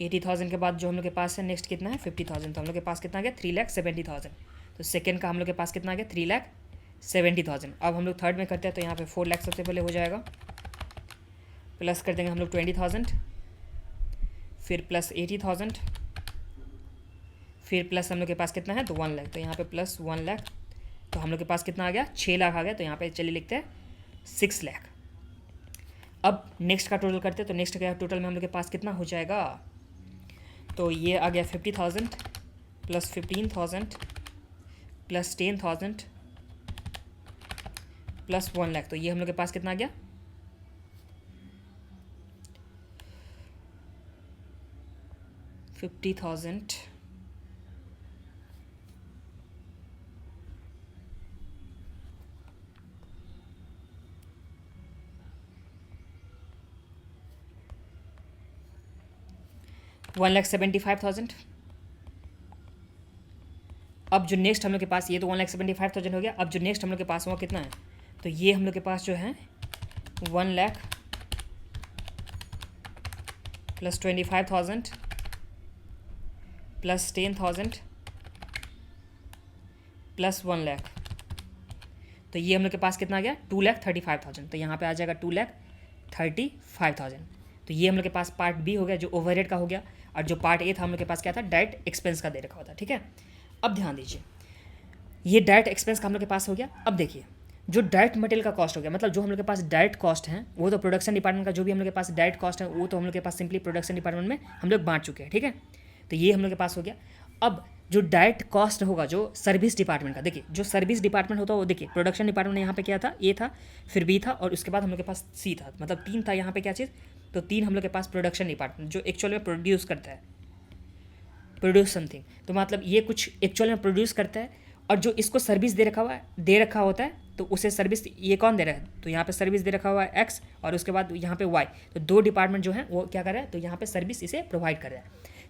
80,000 के बाद जो हम लोग के पास है नेक्स्ट कितना है, 50,000। तो हम लोग के पास कितना आ गया, 3,70,000। तो सेकेंड का हम लोग के पास कितना आ गया, 3,70,000। अब हम लोग थर्ड में करते हैं, तो यहाँ पे 4 लाख सबसे पहले हो जाएगा, प्लस कर देंगे हम लोग 20,000, फिर प्लस 80,000, फिर प्लस हम लोग के पास कितना है, तो 1 लाख। तो यहाँ पे प्लस 1 लाख, तो हम लोग के पास कितना आ गया, 6 लाख आ गया। तो यहाँ पे चलिए लिखते हैं 6 लाख। अब नेक्स्ट का टोटल करते हैं, तो नेक्स्ट का टोटल में हम लोग के पास कितना हो जाएगा, तो ये आ गया 50,000 प्लस 15,000 प्लस 10,000 प्लस 1 लाख। तो ये हम लोग के पास कितना आ गया, 50,000 1,75,000। अब जो नेक्स्ट हम लोग के पास, ये तो 1,75,000 हो गया। अब जो नेक्स्ट हम लोग के पास हुआ कितना है, तो ये हम लोग के पास जो है 1 lakh plus 25,000 plus 10,000 plus 1 lakh. तो ये हम लोग के पास कितना आ गया, 2,35,000। तो यहाँ पे आ जाएगा 2,35,000। तो ये हम लोग के पास पार्ट बी हो गया, जो ओवरहेड का हो गया। और जो पार्ट ए था हम लोग के पास क्या था, डायरेक्ट एक्सपेंस का दे रखा हुआ था, ठीक है। अब ध्यान दीजिए, ये डायरेक्ट एक्सपेंस का हम लोग के पास हो गया। अब देखिए, जो डायरेक्ट मटेरियल का कॉस्ट हो गया, मतलब जो हम लोग के पास डायरेक्ट कॉस्ट है, वो तो प्रोडक्शन डिपार्टमेंट का जो भी हम लोग के पास डायरेक्ट कॉस्ट है, वो तो हम लोग के पास सिंपली प्रोडक्शन डिपार्टमेंट में हम लोग बांट चुके हैं, ठीक है। तो ये हम लोग के पास हो गया। अब जो डायरेक्ट कॉस्ट होगा जो सर्विस डिपार्टमेंट का, देखिए जो सर्विस डिपार्टमेंट होता है वो, देखिए प्रोडक्शन डिपार्टमेंट यहाँ पे क्या था, ए था, फिर बी था, और उसके बाद हम लोग के पास सी था, मतलब 3 था यहाँ पे क्या चीज़, तो 3 हम लोग के पास प्रोडक्शन डिपार्टमेंट जो एक्चुअल में प्रोड्यूस करता है, प्रोड्यूस समथिंग। तो मतलब ये कुछ एक्चुअल में प्रोड्यूस करता है, और जो इसको सर्विस दे रखा होता है तो उसे सर्विस ये कौन दे रहा है, तो यहाँ पे सर्विस दे रखा हुआ है एक्स और उसके बाद यहाँ पे वाई, तो दो डिपार्टमेंट जो है वो क्या कर रहा है, तो यहाँ पे सर्विस इसे प्रोवाइड कर रहा है।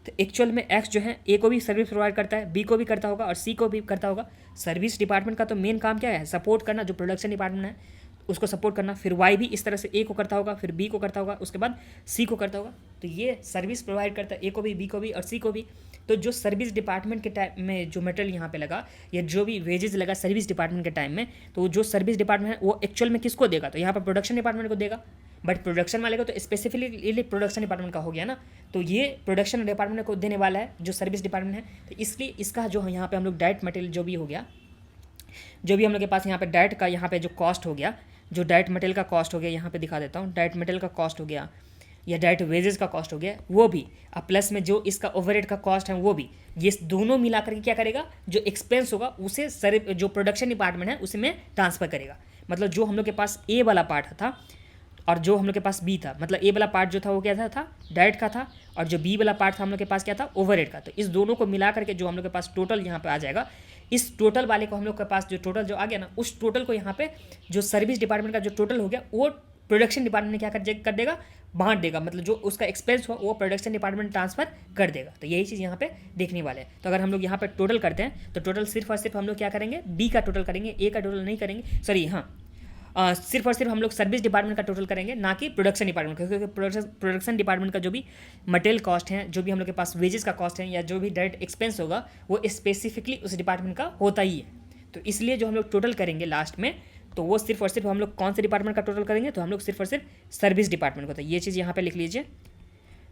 तो एक्चुअल में एक्स जो है ए को भी सर्विस प्रोवाइड करता है, बी को भी करता होगा और सी को भी करता होगा। सर्विस डिपार्टमेंट का तो मेन काम क्या है, सपोर्ट करना, जो प्रोडक्शन डिपार्टमेंट है उसको सपोर्ट करना। फिर वाई भी इस तरह से ए को करता होगा, फिर बी को करता होगा, उसके बाद सी को करता होगा। तो ये सर्विस प्रोवाइड करता है ए को भी, बी को भी और सी को भी। तो जो सर्विस डिपार्टमेंट के टाइम में जो मटेरियल यहाँ पे लगा या जो भी वेजेस लगा सर्विस डिपार्टमेंट के टाइम में, तो जो सर्विस डिपार्टमेंट है वो एक्चुअल में किसको देगा, तो यहाँ पर प्रोडक्शन डिपार्टमेंट को देगा। बट प्रोडक्शन वाले को तो स्पेसिफिकली प्रोडक्शन डिपार्टमेंट का हो गया ना, तो ये प्रोडक्शन डिपार्टमेंट को देने वाला है जो सर्विस डिपार्टमेंट है। तो इसलिए इसका जो यहाँ पे हम लोग डायरेक्ट मटेरियल जो भी हो गया, जो भी हम लोग के पास यहाँ पे डायरेक्ट का यहाँ पे जो कॉस्ट हो गया, जो डायरेक्ट मटेरियल का कॉस्ट हो गया, यहाँ पे दिखा देता हूँ, डायरेक्ट मटेरियल का कॉस्ट हो गया या डायरेक्ट वेजेस का कॉस्ट हो गया, वो भी अब प्लस में जो इसका ओवरहेड का कॉस्ट है वो भी, ये दोनों मिला करके क्या करेगा, जो एक्सपेंस होगा उसे जो प्रोडक्शन डिपार्टमेंट है उसी में ट्रांसफर करेगा। मतलब जो हम लोग के पास ए वाला पार्ट था और जो हम लोग के पास बी था, मतलब ए वाला पार्ट जो था वो क्या था डायरेक्ट का था, और जो बी वाला पार्ट था हम लोग के पास क्या था, ओवरहेड का। तो इस दोनों को मिला करके जो हम लोग के पास टोटल यहाँ पे आ जाएगा, इस टोटल वाले को हम लोग के पास जो टोटल जो आ गया ना, उस टोटल को यहाँ पे जो सर्विस डिपार्टमेंट का जो टोटल हो गया वो प्रोडक्शन डिपार्टमेंट ने क्या कर देगा, बांट देगा। मतलब जो उसका एक्सपेंस हो वो प्रोडक्शन डिपार्टमेंट ट्रांसफर कर देगा। तो यही चीज़ यहाँ पे देखने वाले हैं। तो अगर हम लोग यहाँ पे टोटल करते हैं तो टोटल सिर्फ और सिर्फ हम लोग क्या करेंगे, बी का टोटल करेंगे, ए का टोटल नहीं करेंगे, सॉरी हाँ, सिर्फ और सिर्फ हम लोग सर्विस डिपार्टमेंट का टोटल करेंगे, ना कि प्रोडक्शन डिपार्टमेंट का, क्योंकि प्रोडक्शन डिपार्टमेंट का जो भी मटेरियल कॉस्ट है, जो भी हम लोग के पास वेजेस का कॉस्ट है या जो भी डायरेक्ट एक्सपेंस होगा वो स्पेसिफिकली उस डिपार्टमेंट का होता ही है। तो इसलिए जो हम लोग टोटल करेंगे लास्ट में, तो वो सिर्फ और सिर्फ हम लोग कौन से डिपार्टमेंट का टोटल करेंगे, तो हम लोग सिर्फ और सिर्फ सर्विस डिपार्टमेंट का। तो ये चीज़ यहाँ पे लिख लीजिए,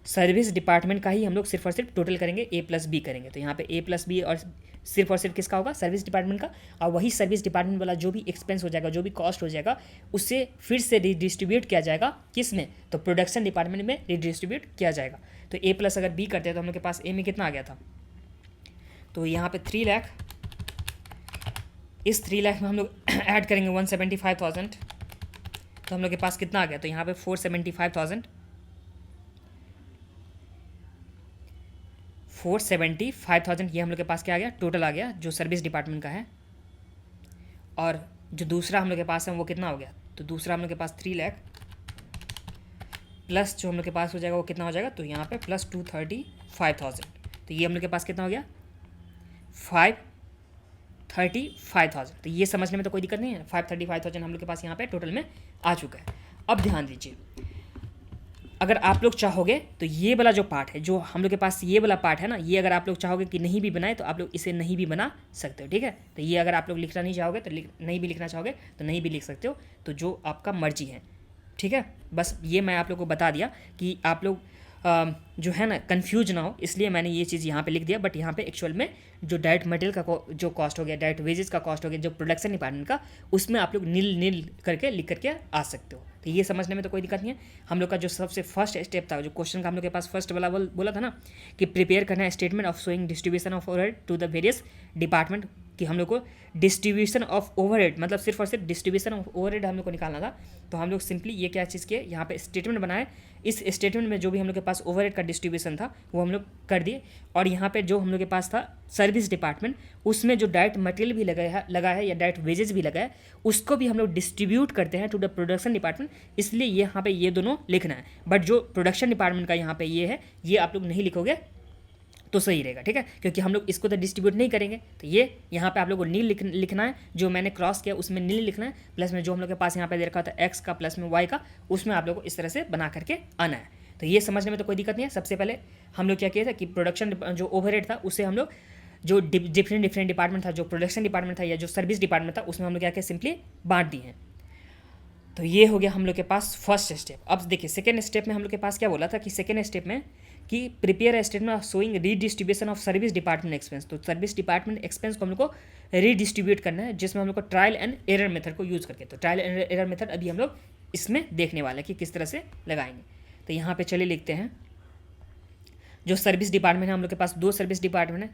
सर्विस डिपार्टमेंट का ही हम लोग सिर्फ और सिर्फ टोटल करेंगे, ए प्लस बी करेंगे। तो यहाँ पे ए प्लस बी और सिर्फ किसका होगा, सर्विस डिपार्टमेंट का। और वही सर्विस डिपार्टमेंट वाला जो भी एक्सपेंस हो जाएगा, जो भी कॉस्ट हो जाएगा, उसे फिर से रिडिस्ट्रीब्यूट किया जाएगा किस में, तो प्रोडक्शन डिपार्टमेंट में रिडिस्ट्रीब्यूट किया जाएगा। तो ए प्लस अगर बी करते हैं तो हम लोग के पास ए में कितना आ गया था, तो यहाँ पे 3 लाख, इस 3 लाख में हम लोग ऐड करेंगे 175,000, तो हम लोग के पास कितना आ गया, तो यहाँ पे 475,000, 475,000 ये हम लोग के पास क्या आ गया, टोटल आ गया जो सर्विस डिपार्टमेंट का है। और जो दूसरा हम लोग के पास है वो कितना हो गया, तो दूसरा हम लोग के पास 3 लाख प्लस जो हम लोग के पास हो जाएगा वो कितना हो जाएगा, तो यहाँ पे प्लस 235,000, तो ये हम लोग के पास कितना हो गया, 535,000। तो ये समझने में तो कोई दिक्कत नहीं है, 535,000 हम लोग के पास यहाँ पे टोटल में आ चुका है। अब ध्यान दीजिए, अगर आप लोग चाहोगे तो ये वाला जो पार्ट है, जो हम लोग के पास ये वाला पार्ट है ना, ये अगर आप लोग चाहोगे कि नहीं भी बनाए तो आप लोग इसे नहीं भी बना सकते हो, ठीक है। तो ये अगर आप लोग लिखना नहीं चाहोगे तो नहीं भी लिखना चाहोगे तो नहीं भी लिख सकते हो, तो जो आपका मर्जी है, ठीक है। बस ये मैं आप लोग को बता दिया कि आप लोग जो है ना कन्फ्यूज ना हो, इसलिए मैंने ये चीज़ यहाँ पे लिख दिया। बट यहाँ पे एक्चुअल में जो डायरेक्ट मटेरियल का जो कॉस्ट हो गया, डायरेक्ट वेजेस का कॉस्ट हो गया, जो प्रोडक्शन डिपार्टमेंट का, उसमें आप लोग नील करके लिख करके आ सकते हो। तो ये समझने में तो कोई दिक्कत नहीं है। हम लोग का जो सबसे फर्स्ट स्टेप था, जो क्वेश्चन का हम लोग के पास फर्स्ट वाला बोला था ना कि प्रिपेयर करना है statement of showing distribution of overhead to the various department, कि हम लोग को डिस्ट्रीब्यूशन ऑफ ओवरहेड, मतलब सिर्फ और सिर्फ डिस्ट्रीब्यूशन ऑफ ओवरहेड हम लोग को निकालना था। तो हम लोग सिंपली ये क्या चीज़ किए, यहाँ पे स्टेटमेंट बनाए, इस स्टेटमेंट में जो भी हम लोग के पास ओवरहेड का डिस्ट्रीब्यूशन था वो हम लोग कर दिए। और यहाँ पे जो हम लोग के पास था सर्विस डिपार्टमेंट, उसमें जो डायरेक्ट मटेरियल भी लगा है या डायरेक्ट वेजेस भी लगा है, उसको भी हम लोग डिस्ट्रीब्यूट करते हैं टू द प्रोडक्शन डिपार्टमेंट, इसलिए यहाँ पे ये दोनों लिखना है। बट जो प्रोडक्शन डिपार्टमेंट का यहाँ पे ये है, ये आप लोग नहीं लिखोगे तो सही रहेगा, ठीक है, क्योंकि हम लोग इसको तो डिस्ट्रीब्यूट नहीं करेंगे। तो ये यहाँ पे आप लोग को नील लिखना है, जो मैंने क्रॉस किया उसमें नील लिखना है, प्लस में जो हम लोग के पास यहाँ पे दे रखा था एक्स का प्लस में वाई का, उसमें आप लोग को इस तरह से बना करके आना है। तो ये समझने में तो कोई दिक्कत नहीं है। सबसे पहले हम लोग क्या किया था कि प्रोडक्शन जो ओवरहेड था उसे हम लोग जो डिफरेंट डिपार्टमेंट था, जो प्रोडक्शन डिपार्टमेंट था या जो सर्विस डिपार्टमेंट था, उसमें हम लोग क्या किया, सिंपली बांट दिए हैं। तो ये हो गया हम लोग के पास फर्स्ट स्टेप। अब देखिए सेकेंड स्टेप में हम लोग के पास क्या बोला था कि सेकेंड स्टेप में कि prepare statement of showing redistribution of service department expense. तो सर्विस डिपार्टमेंट एक्सपेंस को हम लोग को रीडिस्ट्रीब्यूट करना है, जिसमें हम लोग को ट्रायल एंड एरर मेथड को यूज़ करके। तो ट्रायल एंड एरर मेथड अभी हम लोग इसमें देखने वाले हैं कि किस तरह से लगाएंगे। तो यहाँ पे चलिए लिखते हैं, जो सर्विस डिपार्टमेंट है हम लोग के पास 2 सर्विस डिपार्टमेंट है,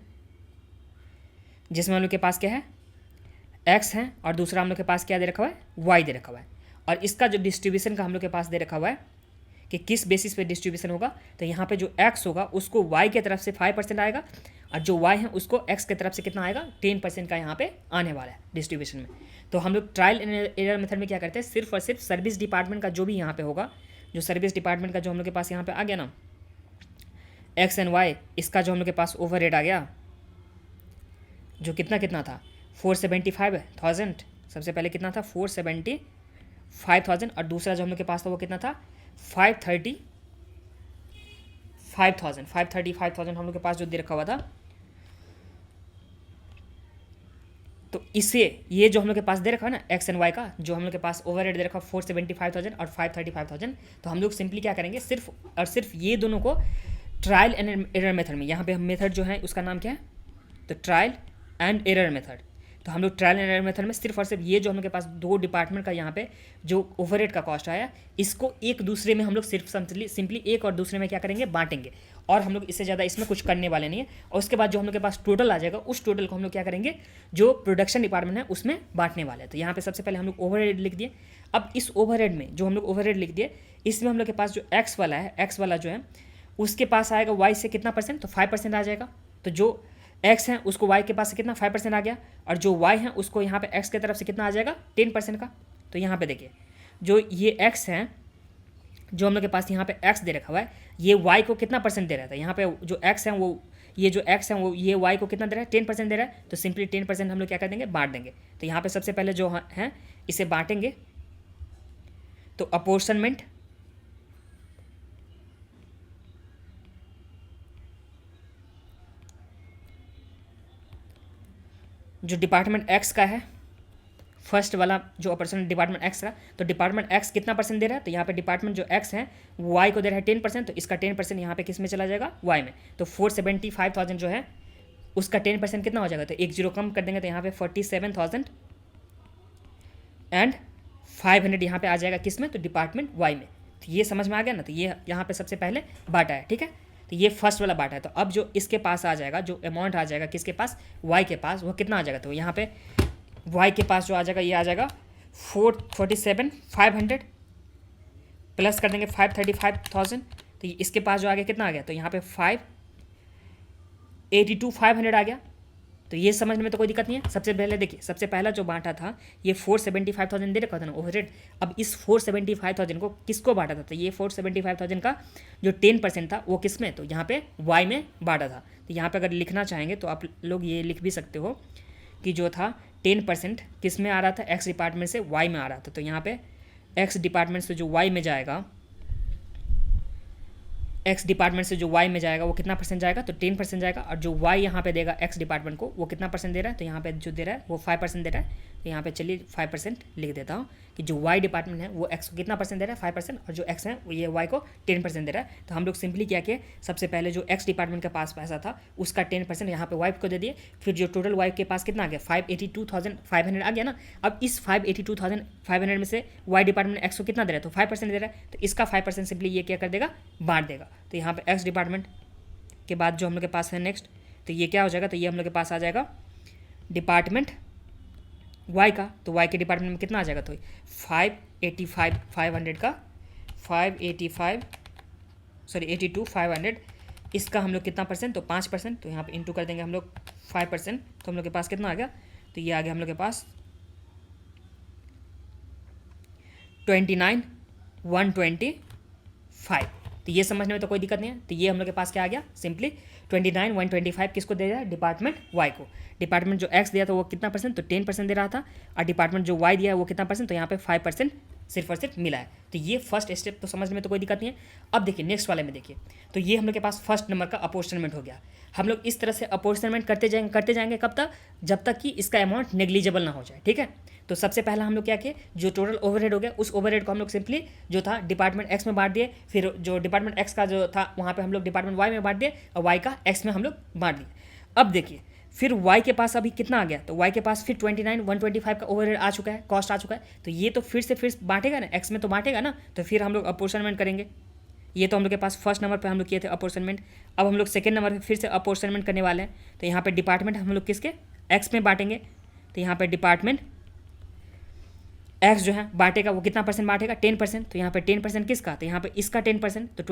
जिसमें हम लोग के पास क्या है, एक्स है, और दूसरा हम लोग के पास क्या दे रखा हुआ है, वाई दे रखा हुआ है। और इसका जो डिस्ट्रीब्यूशन का हम लोग के पास दे रखा हुआ है कि किस बेसिस पे डिस्ट्रीब्यूशन होगा, तो यहाँ पे जो एक्स होगा उसको वाई की तरफ से 5% आएगा, और जो वाई है उसको एक्स की तरफ से कितना आएगा 10% का यहाँ पे आने वाला है डिस्ट्रीब्यूशन में। तो हम लोग ट्रायल एंड एरर मेथड में क्या करते हैं, सिर्फ और सिर्फ सर्विस डिपार्टमेंट का जो भी यहाँ पे होगा, जो सर्विस डिपार्टमेंट का जो हम लोग के पास यहाँ पे आ गया ना एक्स एंड वाई, इसका जो हम लोग के पास ओवर रेट आ गया जो कितना था 475,000, सबसे पहले कितना था 475,000, और दूसरा जो हम लोग के पास था वो कितना था 535,000 हम लोग के पास जो दे रखा हुआ था। तो इसे ये जो हम लोग के पास दे रखा है ना एक्स एंड वाई का जो हम लोग के पास ओवर रेट दे रखा 475,000 और 535,000, तो हम लोग सिंपली क्या करेंगे सिर्फ और सिर्फ ये दोनों को ट्रायल एंड एरर मेथड में, यहाँ पे हम मेथड जो है उसका नाम क्या है, तो ट्रायल एंड एरर मेथड। तो हम लोग ट्रायल एंड एरर मेथड में सिर्फ और सिर्फ ये जो हम लोग के पास दो डिपार्टमेंट का यहाँ पे जो ओवरहेड का कॉस्ट आया इसको एक दूसरे में हम लोग सिर्फ सिंपली एक और दूसरे में क्या करेंगे बांटेंगे, और हम लोग इससे ज़्यादा इसमें कुछ करने वाले नहीं है। और उसके बाद जो हम लोग के पास टोटल आ जाएगा उस टोटल को हम लोग क्या करेंगे जो प्रोडक्शन डिपार्टमेंट है उसमें बांटने वाले हैं। तो यहाँ पे सबसे पहले हम लोग ओवरहेड लिख दिए। अब इस ओवरहेड में जो हम लोग ओवरहेड लिख दिए इसमें हम लोग के पास जो एक्स वाला है, एक्स वाला जो है उसके पास आएगा वाई से कितना परसेंट, तो 5% आ जाएगा। तो जो एक्स है उसको वाई के पास से कितना 5% आ गया, और जो वाई है उसको यहाँ पे एक्स की तरफ से कितना आ जाएगा 10% का। तो यहाँ पे देखिए जो ये एक्स है जो हम लोग के पास यहाँ पे एक्स दे रखा हुआ है ये वाई को कितना परसेंट दे रहा था, यहाँ पे जो एक्स है वो ये जो एक्स है वो ये वाई को कितना दे रहा है 10% दे रहा है। तो सिंपली 10% हम लोग क्या कर देंगे बांट देंगे। तो यहाँ पे सबसे पहले जो है इसे बांटेंगे, तो अपोर्शनमेंट जो डिपार्टमेंट एक्स का है फर्स्ट वाला जो ऑपरेशन डिपार्टमेंट एक्स का, तो डिपार्टमेंट एक्स कितना परसेंट दे रहा है, तो यहाँ पे डिपार्टमेंट जो एक्स है वाई को दे रहा है 10%, तो इसका 10% यहाँ पे किस में चला जाएगा वाई में। तो 475,000 जो है उसका 10% कितना हो जाएगा, तो एक जीरो कम कर देंगे तो यहाँ पे 47,500 यहाँ पे आ जाएगा किस में, तो डिपार्टमेंट वाई में। तो ये समझ में आ गया ना। तो ये यहाँ पे सबसे पहले बांटा है, ठीक है। तो ये फर्स्ट वाला बांटा है। तो अब जो इसके पास आ जाएगा जो अमाउंट आ जाएगा किसके पास वाई के पास वो कितना आ जाएगा, तो यहाँ पे वाई के पास जो आ जाएगा ये आ जाएगा 447,500 प्लस कर देंगे 535,000, तो इसके पास जो आ गया कितना आ गया, तो यहाँ पे 582,500 आ गया। तो ये समझने में तो कोई दिक्कत नहीं है। सबसे पहले देखिए सबसे पहला जो बांटा था ये 475,000 दे रखा था ना ओवरहेड। अब इस 475,000 को किसको बांटा था, तो ये 475,000 का जो 10% था वो किस में, तो यहाँ पे वाई में बांटा था। तो यहाँ पे अगर लिखना चाहेंगे तो आप लोग ये लिख भी सकते हो कि जो था 10% किस में आ रहा था एक्स डिपार्टमेंट से वाई में आ रहा था। तो यहाँ पे एक्स डिपार्टमेंट से जो वाई में जाएगा, एक्स डिपार्टमेंट से जो वाई में जाएगा वो कितना परसेंट जाएगा, तो 10% जाएगा। और जो वाई यहाँ पे देगा एक्स डिपार्टमेंट को वो कितना परसेंट दे रहा है, तो यहाँ पे जो दे रहा है वो 5% दे रहा है। तो यहाँ पे चलिए 5% लिख देता हूँ कि जो वाई डिपार्टमेंट है वो एक्स को कितना परसेंट दे रहा है 5%, और जो एक्स है वो ये वाई को 10% दे रहा है। तो हम लोग सिंपली क्या किए, सबसे पहले जो एक्स डिपार्टमेंट के पास पैसा था उसका 10% यहाँ पे वाई को दे दिए। फिर जो टोटल वाई के पास कितना आ गया 582,500 आ गया ना। अब इस 582,500 में से वाई डिपार्टमेंट एक्स को कितना दे रहा है, तो 5% दे रहा है। तो इसका 5% सिंपली ये क्या कर देगा बांट देगा। तो यहाँ पे एक्स डिपार्टमेंट के बाद जो हम लोग के पास है नेक्स्ट, तो ये क्या हो जाएगा, तो ये हम लोग के पास आ जाएगा डिपार्टमेंट वाई का। तो वाई के डिपार्टमेंट में कितना आ जाएगा, तो 585,500 का 82,500 इसका हम लोग कितना परसेंट, तो 5%। तो यहाँ पे इंटू कर देंगे हम लोग 5%, तो हम लोग के पास कितना आ गया, तो ये आ गया हम लोग के पास 29,125। तो ये समझने में तो कोई दिक्कत नहीं है। तो ये हम लोग के पास क्या आ गया सिंपली 29,125 किसको दे रहा है, डिपार्टमेंट वाई को। डिपार्टमेंट जो एक्स दिया था वो कितना परसेंट, तो 10% दे रहा था, और डिपार्टमेंट जो वाई दिया है वो कितना परसेंट, तो यहाँ पे 5% सिर्फ और सिर्फ मिला है। तो ये फर्स्ट स्टेप तो समझने में तो कोई दिक्कत नहीं है। अब देखिए नेक्स्ट वाले में देखिए, तो ये हम लोग के पास फर्स्ट नंबर का अपोर्शनमेंट हो गया। हम लोग इस तरह से अपोर्शनमेंट करते जाएंगे कब तक, जब तक कि इसका अमाउंट नेग्लिजिबल ना हो जाए, ठीक है। तो सबसे पहला हम लोग क्या किए, जो टोटल ओवरहेड हो गया उस ओवरहेड को हम लोग सिंपली जो था डिपार्टमेंट एक्स में बांट दिए। फिर जो डिपार्टमेंट एक्स का जो था वहाँ पे हम लोग डिपार्टमेंट वाई में बांट दिए, और वाई का एक्स में हम लोग बांट दिए। अब देखिए फिर वाई के पास अभी कितना आ गया, तो वाई के पास फिर 29,125 का ओवरहेड आ चुका है, कॉस्ट आ चुका है। तो ये तो फिर बांटेगा ना, एक्स में तो बांटेगा ना। तो फिर हम लोग अपोर्शनमेंट करेंगे। ये तो हम लोग के पास फर्स्ट नंबर पे हम लोग किए थे अपोर्शनमेंट। अब हम लोग सेकंड नंबर पे फिर से अपोर्शनमेंट करने वाले हैं। तो यहाँ पे डिपार्टमेंट हम लोग किसके एक्स में बांटेंगे। तो यहाँ पे डिपार्टमेंट एक्स जो है बांटेगा वो कितना परसेंट बांटेगा 10%। तो यहाँ पे 10% किसका, तो यहाँ पे इसका 10%, तो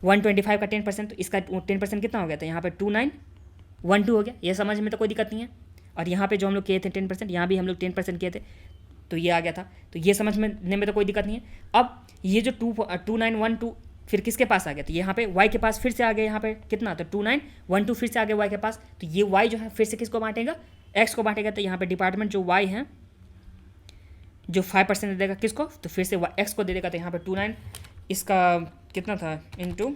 125 का 10%, तो इसका 10% कितना हो गया? तो यहाँ पे 2912 हो गया। ये समझ में तो कोई दिक्कत नहीं है। और यहाँ पे जो हम लोग किए थे 10%, यहाँ भी हम लोग 10% किए थे, तो ये आ गया था। तो ये समझने में तो कोई दिक्कत नहीं है। अब ये जो 2912 फिर किसके पास आ गया? तो यहाँ पे y के पास फिर से आ गया, यहाँ पे कितना? तो 2912 फिर से आ गया y के पास। तो ये y जो है फिर से किसको बांटेगा? x को बांटेगा। तो यहाँ पे डिपार्टमेंट जो y है जो 5% दे देगा किसको? तो फिर से x को दे देगा। तो यहाँ पे 29 इसका कितना था इंटू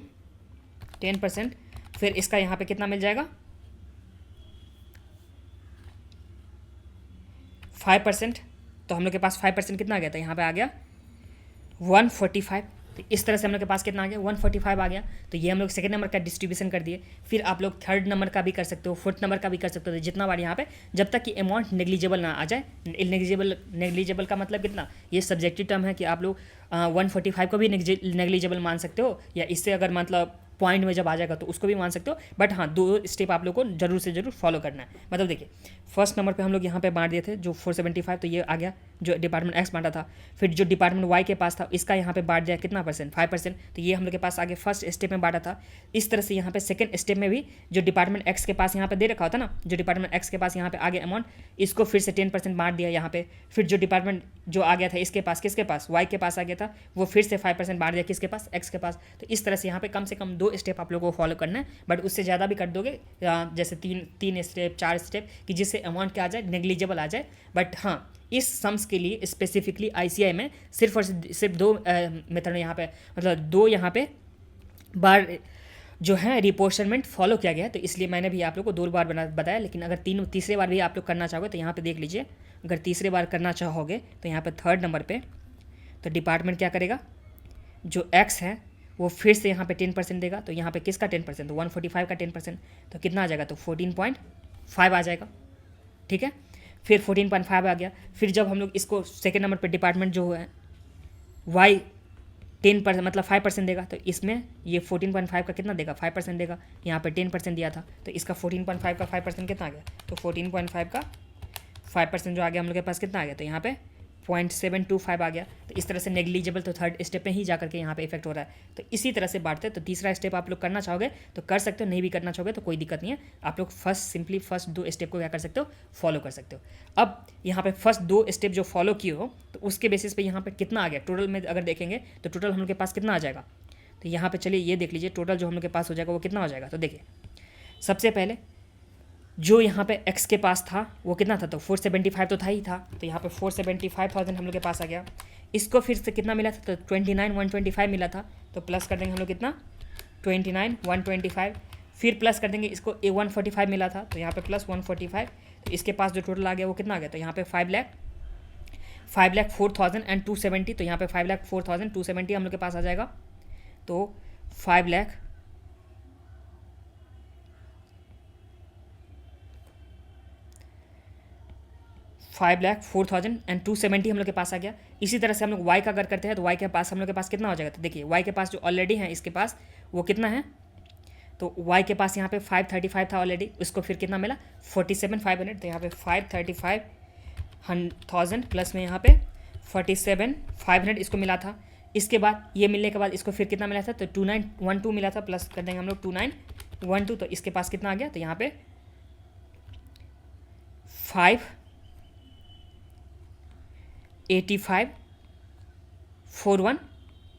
10%, फिर इसका यहाँ पे कितना मिल जाएगा? 5%। तो हम लोग के पास 5% कितना आ गया था? यहाँ पे आ गया 145। तो इस तरह से हम लोग के पास कितना आ गया? 145 आ गया। तो ये हम लोग सेकंड नंबर का डिस्ट्रीब्यूशन कर दिए। फिर आप लोग थर्ड नंबर का भी कर सकते हो, फोर्थ नंबर का भी कर सकते हो। तो जितना बार यहाँ पे जब तक कि अमाउंट नेग्लिजिबल ना आ जाए, नेग्लिजिबल का मतलब कितना? ये सब्जेक्टिव टर्म है कि आप लोग 145 को भी नेग्लिजिबल मान सकते हो, या इससे अगर मतलब पॉइंट में जब आ जाएगा तो उसको भी मान सकते हो। बट हाँ, 2 स्टेप आप लोग को जरूर से जरूर फॉलो करना है। मतलब देखिए, फर्स्ट नंबर पे हम लोग यहाँ पे बांट दिए थे जो 475, तो ये आ गया जो डिपार्टमेंट एक्स बांटा था। फिर जो डिपार्टमेंट वाई के पास था इसका यहाँ पे बांट दिया कितना %? 5%। तो ये हम लोग के पास आगे फर्स्ट स्टेप में बांटा था। इस तरह से यहाँ पे सेकंड स्टेप में भी जो डिपार्टमेंट एक्स के पास यहाँ पे दे रखा होता ना, जो डिपार्टमेंट एक्स के पास यहाँ पे आगे अमाउंट, इसको फिर से 10% बांट दिया यहाँ पे। फिर जो डिपार्टमेंट जो आ गया था इसके पास, किसके पास? वाई के पास आ गया था, वो फिर से 5% बांट दिया किसके पास? एक्स के पास। तो इस तरह से यहाँ पे कम से कम 2 स्टेप आप लोगों को फॉलो करना है। बट उससे ज़्यादा भी कर दोगे, जैसे 3 स्टेप 4 स्टेप, कि जिससे अमाउंट क्या आ जाए? नेग्लिजिबल आ जाए। बट हाँ, इस सम्स के लिए स्पेसिफिकली आईसीआई में सिर्फ और सिर्फ 2 मेथड यहाँ पे, मतलब 2 यहाँ पे बार जो है रिपोर्शनमेंट फॉलो किया गया है। तो इसलिए मैंने भी आप लोग को 2 बार बताया। लेकिन अगर तीसरे बार भी आप लोग करना चाहोगे तो यहाँ पे देख लीजिए, अगर तीसरे बार करना चाहोगे तो यहाँ पे थर्ड नंबर पे तो डिपार्टमेंट क्या करेगा? जो एक्स है वो फिर से यहाँ पे 10% देगा। तो यहाँ पे किसका 10%? तो 145 का 10%, तो कितना आ जाएगा? तो 14.5 आ जाएगा। ठीक है, फिर 14.5 आ गया। फिर जब हम लोग इसको सेकेंड नंबर पे डिपार्टमेंट जो है वाई 10% मतलब 5% देगा, तो इसमें ये 14.5 का कितना देगा? 5% देगा। यहाँ पे 10% दिया था, तो इसका 14.5 का 5% कितना आ गया? तो 14.5 का 5% जो आ गया हम लोग के पास कितना आ गया? तो यहाँ पे 0.725 आ गया। तो इस तरह से नेग्लिजिबल तो थर्ड स्टेप में ही जा करके यहाँ पे इफेक्ट हो रहा है। तो इसी तरह से बांटते हैं। तो तीसरा स्टेप आप लोग करना चाहोगे तो कर सकते हो, नहीं भी करना चाहोगे तो कोई दिक्कत नहीं है। आप लोग सिंपली फर्स्ट 2 स्टेप को क्या कर सकते हो? फॉलो कर सकते हो। अब यहाँ पे फर्स्ट 2 स्टेप जो फॉलो किए हो तो उसके बेसिस पे यहाँ पे कितना आ गया टोटल में? अगर देखेंगे तो टोटल हम लोग के पास कितना आ जाएगा? तो यहाँ पे चलिए ये देख लीजिए, टोटल जो हम लोग के पास हो जाएगा वो कितना हो जाएगा? तो देखिए, सबसे पहले जो यहाँ पे x के पास था वो कितना था? तो 475 तो था ही था। तो यहाँ पे 475,000 हम लोग के पास आ गया। इसको फिर से कितना मिला था? तो 29,125 मिला था। तो प्लस कर देंगे हम लोग कितना? 29,125। फिर प्लस कर देंगे इसको 145 मिला था, तो यहाँ पे प्लस 145। तो इसके पास जो टोटल आ गया वो कितना आ गया? तो यहाँ पे 5,04,270। तो यहाँ पे 5,04,270 हम लोग के पास आ जाएगा। तो 5,04,270 हम लोग के पास आ गया। इसी तरह से हम लोग y का अगर करते हैं तो y के पास हम लोग के पास कितना हो जाएगा? तो देखिए, y के पास जो ऑलरेडी है इसके पास वो कितना है? तो y के पास यहाँ पे 535 था ऑलरेडी, उसको फिर कितना मिला? 47,500। तो यहाँ पे 535,000 प्लस में यहाँ पे 47,500 इसको मिला था। इसके बाद ये मिलने के बाद इसको फिर कितना मिला था? तो 2912 मिला था, प्लस कर देंगे हम लोग 2912। तो इसके पास कितना आ गया? तो यहाँ पे 585,412।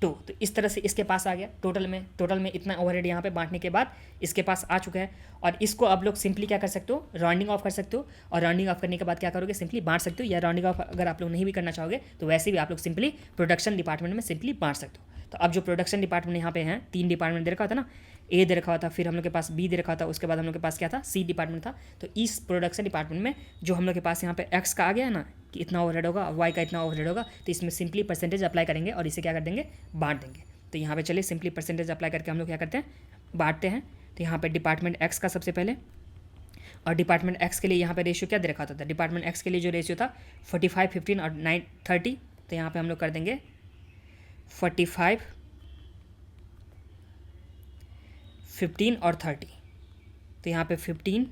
तो इस तरह से इसके पास आ गया। टोटल में इतना ओवरहेड यहाँ पे बांटने के बाद इसके पास आ चुका है। और इसको आप लोग सिंपली क्या कर सकते हो? राउंडिंग ऑफ कर सकते हो। और राउंडिंग ऑफ करने के बाद क्या करोगे? सिंपली बांट सकते हो। या राउंडिंग ऑफ अगर आप लोग नहीं भी करना चाहोगे तो वैसे भी आप लोग सिंपली प्रोडक्शन डिपार्टमेंट में सिंपली बांट सकते हो। तो अब जो प्रोडक्शन डिपार्टमेंट यहाँ पे हैं, 3 डिपार्टमेंट दे रखा था ना, ए दे रखा था, फिर हम लोग के पास बी दे रखा था, उसके बाद हम लोग के पास क्या था? सी डिपार्टमेंट था। तो इस प्रोडक्शन डिपार्टमेंट में जो हम लोग के पास यहाँ पे एक्स का आ गया है ना कि इतना ओवरहेड होगा, वाई का इतना ओवरहेड होगा, तो इसमें सिंपली परसेंटेज अप्लाई करेंगे और इसे क्या कर देंगे? बांट देंगे। तो यहाँ पे चलिए सिंपली परसेंटेज अप्लाई करके हम लोग क्या करते हैं? बांटते हैं। तो यहाँ पे डिपार्टमेंट एक्स का सबसे पहले, और डिपार्टमेंट एक्स के लिए यहाँ पे रेशियो क्या दे रखा था? डिपार्टमेंट एक्स के लिए जो रेशियो था 45, 15 और 9, 30। तो यहाँ पे हम लोग कर देंगे 45, 15 और 30। तो यहाँ पे 15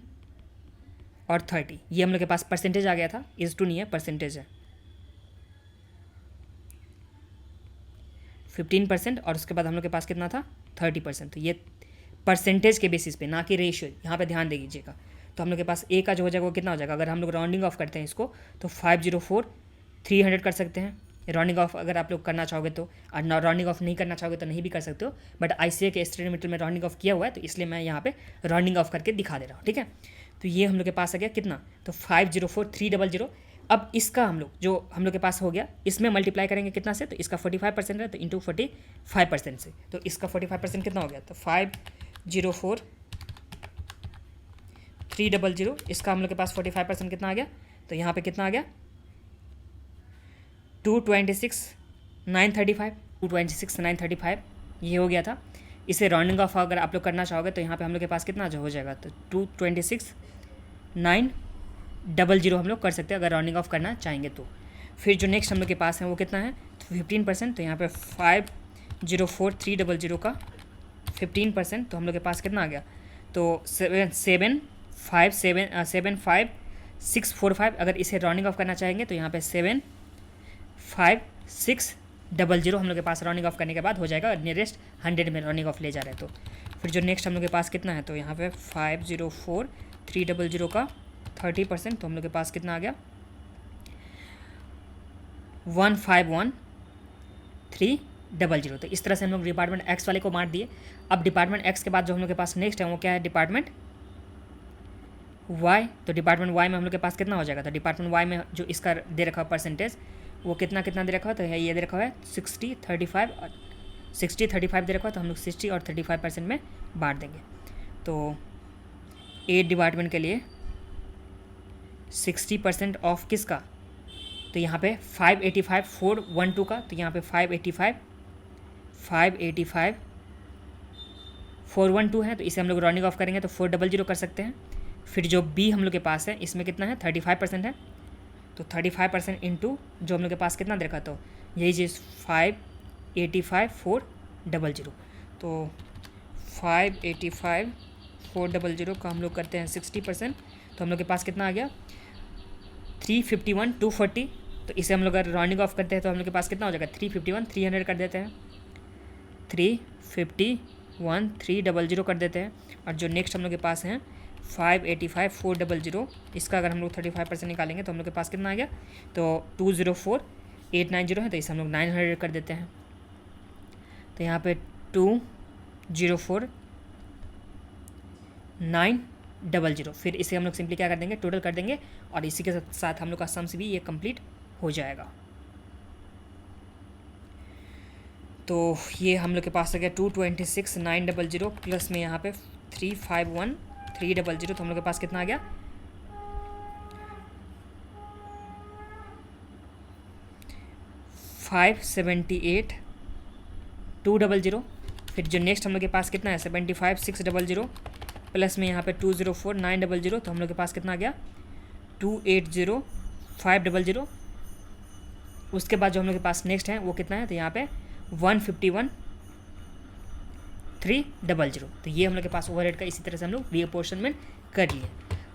और 30 ये हम लोग के पास परसेंटेज आ गया था। इज टू नहीं है, परसेंटेज है। 15% और उसके बाद हम लोग के पास कितना था 30%। तो ये परसेंटेज के बेसिस पे, ना कि रेशियो, यहाँ पे ध्यान दे दीजिएगा। तो हम लोग के पास ए का जो हो जाएगा वो कितना हो जाएगा, अगर हम लोग राउंडिंग ऑफ करते हैं इसको तो 504 300 कर सकते हैं राउंडिंग ऑफ अगर आप लोग करना चाहोगे तो, और राउंडिंग ऑफ नहीं करना चाहोगे तो नहीं भी कर सकते हो, बट ICA के स्टडी मटेरियल में राउंडिंग ऑफ किया हुआ है तो इसलिए मैं यहाँ पे राउंडिंग ऑफ करके दिखा दे रहा हूँ, ठीक है। तो ये हम लोग के पास आ गया कितना, तो 504300। अब इसका हम लोग जो हम लोग के पास हो गया, इसमें मल्टीप्लाई करेंगे कितना से, तो इसका 45% है तो इंटू 45% से, तो इसका 45% कितना हो गया, तो 504300, इसका हम लोग के पास 45% कितना आ गया, तो यहाँ पे कितना आ गया 226,935 ये हो गया था। इसे राउंडिंग ऑफ अगर आप लोग करना चाहोगे तो यहाँ पे हम लोग के पास कितना जो हो जाएगा, तो 226,900 हम लोग कर सकते हैं अगर राउंडिंग ऑफ करना चाहेंगे तो। फिर जो नेक्स्ट हम लोग के पास है वो कितना है, तो 15%, तो यहाँ पे 504300 का 15%, तो हम लोग के पास कितना आ गया, तो 75645। अगर इसे राउंडिंग ऑफ करना चाहेंगे तो यहाँ पे 75600 हम लोग के पास राउंडिंग ऑफ करने के बाद हो जाएगा, नियरेस्ट 100 में राउंडिंग ऑफ ले जा रहे हैं तो। फिर जो नेक्स्ट हम लोग के पास कितना है, तो यहाँ पे 504300 का 30%, तो हम लोग के पास कितना आ गया 151,300। तो इस तरह से हम लोग डिपार्टमेंट एक्स वाले को मार दिए। अब डिपार्टमेंट एक्स के बाद जो हम लोग के पास नेक्स्ट है वो क्या है, डिपार्टमेंट वाई। तो डिपार्टमेंट वाई में हम लोग के पास कितना हो जाएगा, तो डिपार्टमेंट वाई में जो इसका दे रखा है परसेंटेज वो कितना दे रखा है, तो ये दे रखा है 60-35 और 60-35 दे रखा है, तो हम लोग 60 और 35% में बांट देंगे। तो ए डिपार्टमेंट के लिए 60% ऑफ किसका, तो यहाँ पे 585,412 का, तो यहाँ पे 585,412 है, तो इसे हम लोग राउंडिंग ऑफ करेंगे तो 400 कर सकते हैं। फिर जो बी हम लोग के पास है इसमें कितना है 35% है, तो 35% इंटू जो हम लोग के पास कितना दे रखा, तो यही चीज़ 585,400, तो 585,400 का हम लोग करते हैं 60%, तो हम लोग के पास कितना आ गया 351,240। तो इसे हम लोग अगर राउंडिंग ऑफ करते हैं तो हम लोग के पास कितना हो जाएगा 351,300 कर देते हैं, 351,300 कर देते हैं। और जो नेक्स्ट हम लोग के पास हैं 585,400, इसका अगर हम लोग 35% निकालेंगे तो हम लोग के पास कितना आ गया, तो 204,890 है, तो इसे हम लोग 900 कर देते हैं। तो यहाँ पे 204,900, फिर इसे हम लोग सिंपली क्या कर देंगे, टोटल कर देंगे, और इसी के साथ हम लोग का सम्स भी ये कंप्लीट हो जाएगा। तो ये हम लोग के पास आ गया 226,900 प्लस में यहाँ पे 351,300, तो हम लोग के पास कितना आ गया 578,200। फिर जो नेक्स्ट हम लोग के पास कितना है 75,600 प्लस में यहाँ पे 204,900, तो हम लोग के पास कितना आ गया 280,500। उसके बाद जो हम लोग के पास नेक्स्ट है वो कितना है, तो यहाँ पे 151,300। तो ये हम लोग के पास ओवरहेड का इसी तरह से हम लोग रीअपोर्शनमेंट कर लिए।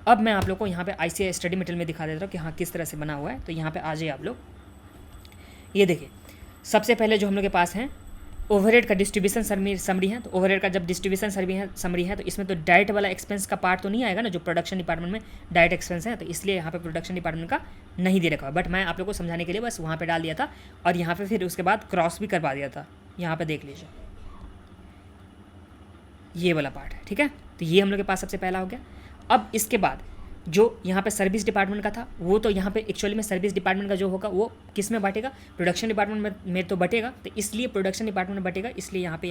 अब मैं आप लोग को यहाँ पे ICA स्टडी मटेरियल में दिखा देता हूँ कि हाँ किस तरह से बना हुआ है। तो यहाँ पे आ जाइए आप लोग, ये देखिए सबसे पहले जो हम लोग के पास है ओवरहेड का डिस्ट्रीब्यूशन समरी है। तो ओवरहेड का जब डिस्ट्रीब्यूशन समरी है तो इसमें तो डायरेक्ट वाला एक्सपेंस का पार्ट तो नहीं आएगा ना, जो प्रोडक्शन डिपार्टमेंट में डायरेक्ट एक्सपेंस है, तो इसलिए यहाँ पे प्रोडक्शन डिपार्टमेंट का नहीं दे रखा है, बट मैं आप लोग को समझाने के लिए बस वहाँ पे डाल दिया था, और यहाँ पे फिर उसके बाद क्रॉस भी करवा दिया था। यहाँ पे देख लीजिए ये वाला पार्ट है, ठीक है। तो ये हम लोग के पास सबसे पहला हो गया। अब इसके बाद जो यहाँ पे सर्विस डिपार्टमेंट का था वो तो यहाँ पे एक्चुअली में सर्विस डिपार्टमेंट का जो होगा वो किस में बांटेगा, प्रोडक्शन डिपार्टमेंट में तो बटेगा, तो इसलिए प्रोडक्शन डिपार्टमेंट में बटेगा, इसलिए यहाँ पे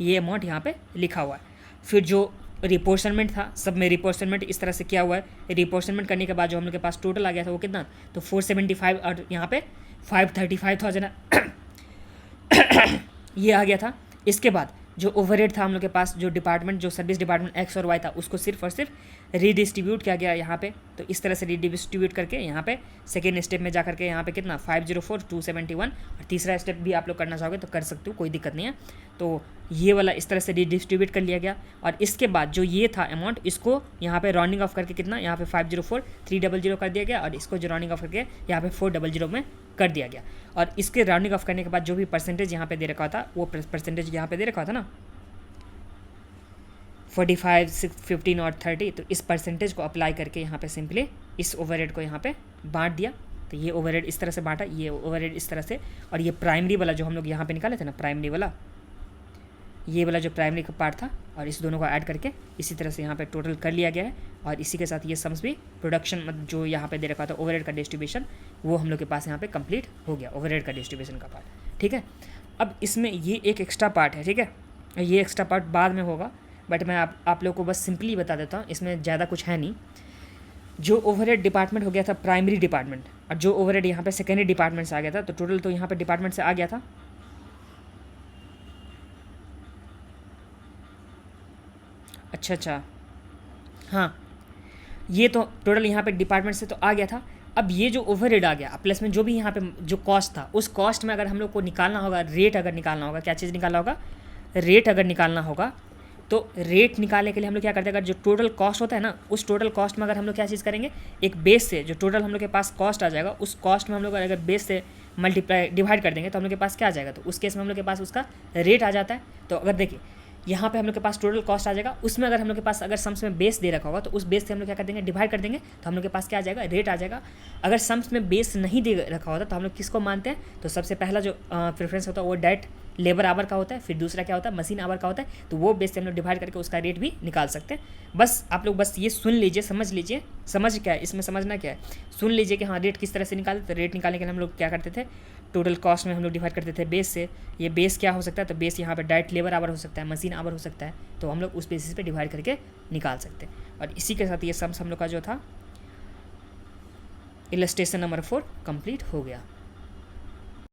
ये अमाउंट यहाँ पे लिखा हुआ है। फिर जो रिपोर्शनमेंट था सब में रिपोर्शनमेंट इस तरह से किया हुआ है। रिपोर्शनमेंट करने के बाद जो हम लोग के पास टोटल आ गया था वो कितना, तो 475 और यहाँ पे 535,000 ये आ गया था। इसके बाद जो ओवरहेड था हम लोग के पास, जो डिपार्टमेंट जो सर्विस डिपार्टमेंट एक्स और वाई था उसको सिर्फ और सिर्फ रीडिस्ट्रीब्यूट किया गया यहाँ पे तो इस तरह से रिडिस्ट्रीब्यूट करके यहाँ पे सेकेंड स्टेप में जा करके यहाँ पे कितना 504 271, और तीसरा स्टेप भी आप लोग करना चाहोगे तो कर सकते हो, कोई दिक्कत नहीं है। तो ये वाला इस तरह से रिडिस्ट्रीब्यूट कर लिया गया, और इसके बाद जो ये था अमाउंट, इसको यहाँ पे राउंडिंग ऑफ करके कितना यहाँ पे 504 300 कर दिया गया, और इसको जो राउंडिंग ऑफ करके यहाँ पे 400 में कर दिया गया। और इसके राउंडिंग ऑफ करने के बाद जो भी परसेंटेज यहाँ पे दे रखा था, वो परसेंटेज यहाँ पे दे रखा था ना 45, 6, 15 और 30, तो इस परसेंटेज को अप्लाई करके यहाँ पे सिंपली इस ओवरहेड को यहाँ पे बांट दिया। तो ये ओवरहेड इस तरह से बांटा, ये ओवरहेड इस तरह से, और ये प्राइमरी वाला जो हम लोग यहाँ पे निकाले थे ना, प्राइमरी वाला, ये वाला जो प्राइमरी का पार्ट था, और इस दोनों को ऐड करके इसी तरह से यहाँ पे टोटल कर लिया गया है। और इसी के साथ ये सम्स भी प्रोडक्शन जो यहाँ पे दे रखा था ओवरहेड का डिस्ट्रीब्यूशन, वो हम लोग के पास यहाँ पे कंप्लीट हो गया, ओवरहेड का डिस्ट्रीब्यूशन का पार्ट। ठीक है, अब इसमें ये एक एक्स्ट्रा पार्ट है, ठीक है, ये एक्स्ट्रा पार्ट बाद में होगा, बट मैं आप लोग को बस सिंपली बता देता हूँ, इसमें ज़्यादा कुछ है नहीं। जो ओवरहेड डिपार्टमेंट हो गया था प्राइमरी डिपार्टमेंट, और जो ओवरहेड यहाँ पे सेकेंडरी डिपार्टमेंट से आ गया था, तो टोटल तो यहाँ पे डिपार्टमेंट से आ गया था अच्छा, हाँ, ये तो टोटल यहाँ पे डिपार्टमेंट से तो आ गया था। अब ये जो ओवरहेड आ गया प्लस में जो भी यहाँ पे जो कॉस्ट था, उस कॉस्ट में अगर हम लोग को निकालना होगा रेट, अगर निकालना होगा, क्या चीज़ निकालना होगा, रेट अगर निकालना होगा, तो रेट निकालने के लिए हम लोग क्या करते हैं, अगर जो टोटल कॉस्ट होता है ना, उस टोटल कॉस्ट में अगर हम लोग क्या चीज़ करेंगे, एक बेस से जो टोटल हम लोग के पास कॉस्ट आ जाएगा, उस कॉस्ट में हम लोग अगर बेस से मल्टीप्लाई डिवाइड कर देंगे तो हम लोग के पास क्या आ जाएगा, तो उस केस में हम लोग के पास उसका रेट आ जाता है। तो अगर देखिए यहाँ पे हम लोग के पास टोटल कॉस्ट आ जाएगा, उसमें अगर हम लोग के पास अगर सम्स में बेस दे रखा होगा, तो उस बेस से हम लोग क्या कर देंगे, डिवाइड कर देंगे, तो हम लोग के पास क्या आ जाएगा, रेट आ जाएगा। अगर सम्स में बेस नहीं दे रखा होता तो हम लोग किसको मानते हैं, तो सबसे पहला जो प्रेफरेंस होता है वो डायरेक्ट लेबर आवर का होता है, फिर दूसरा क्या होता है, मशीन आवर का होता है, तो वो बेस से हम लोग डिवाइड करके उसका रेट भी निकाल सकते हैं। बस आप लोग बस ये सुन लीजिए, समझ लीजिए, समझ क्या है इसमें, समझना क्या है, सुन लीजिए कि हाँ रेट किस तरह से निकालते। तो रेट निकालने के लिए हम लोग क्या करते थे, टोटल कॉस्ट में हम लोग डिवाइड करते थे बेस से। ये बेस क्या हो सकता है, तो बेस यहाँ पर डायरेक्ट लेबर आवर हो सकता है, मशीन आवर हो सकता है, तो हम लोग उस बेसिस पे डिवाइड करके निकाल सकते हैं। और इसी के साथ ये सम्स हम लोग का जो था इलस्ट्रेशन नंबर 4 कंप्लीट हो गया।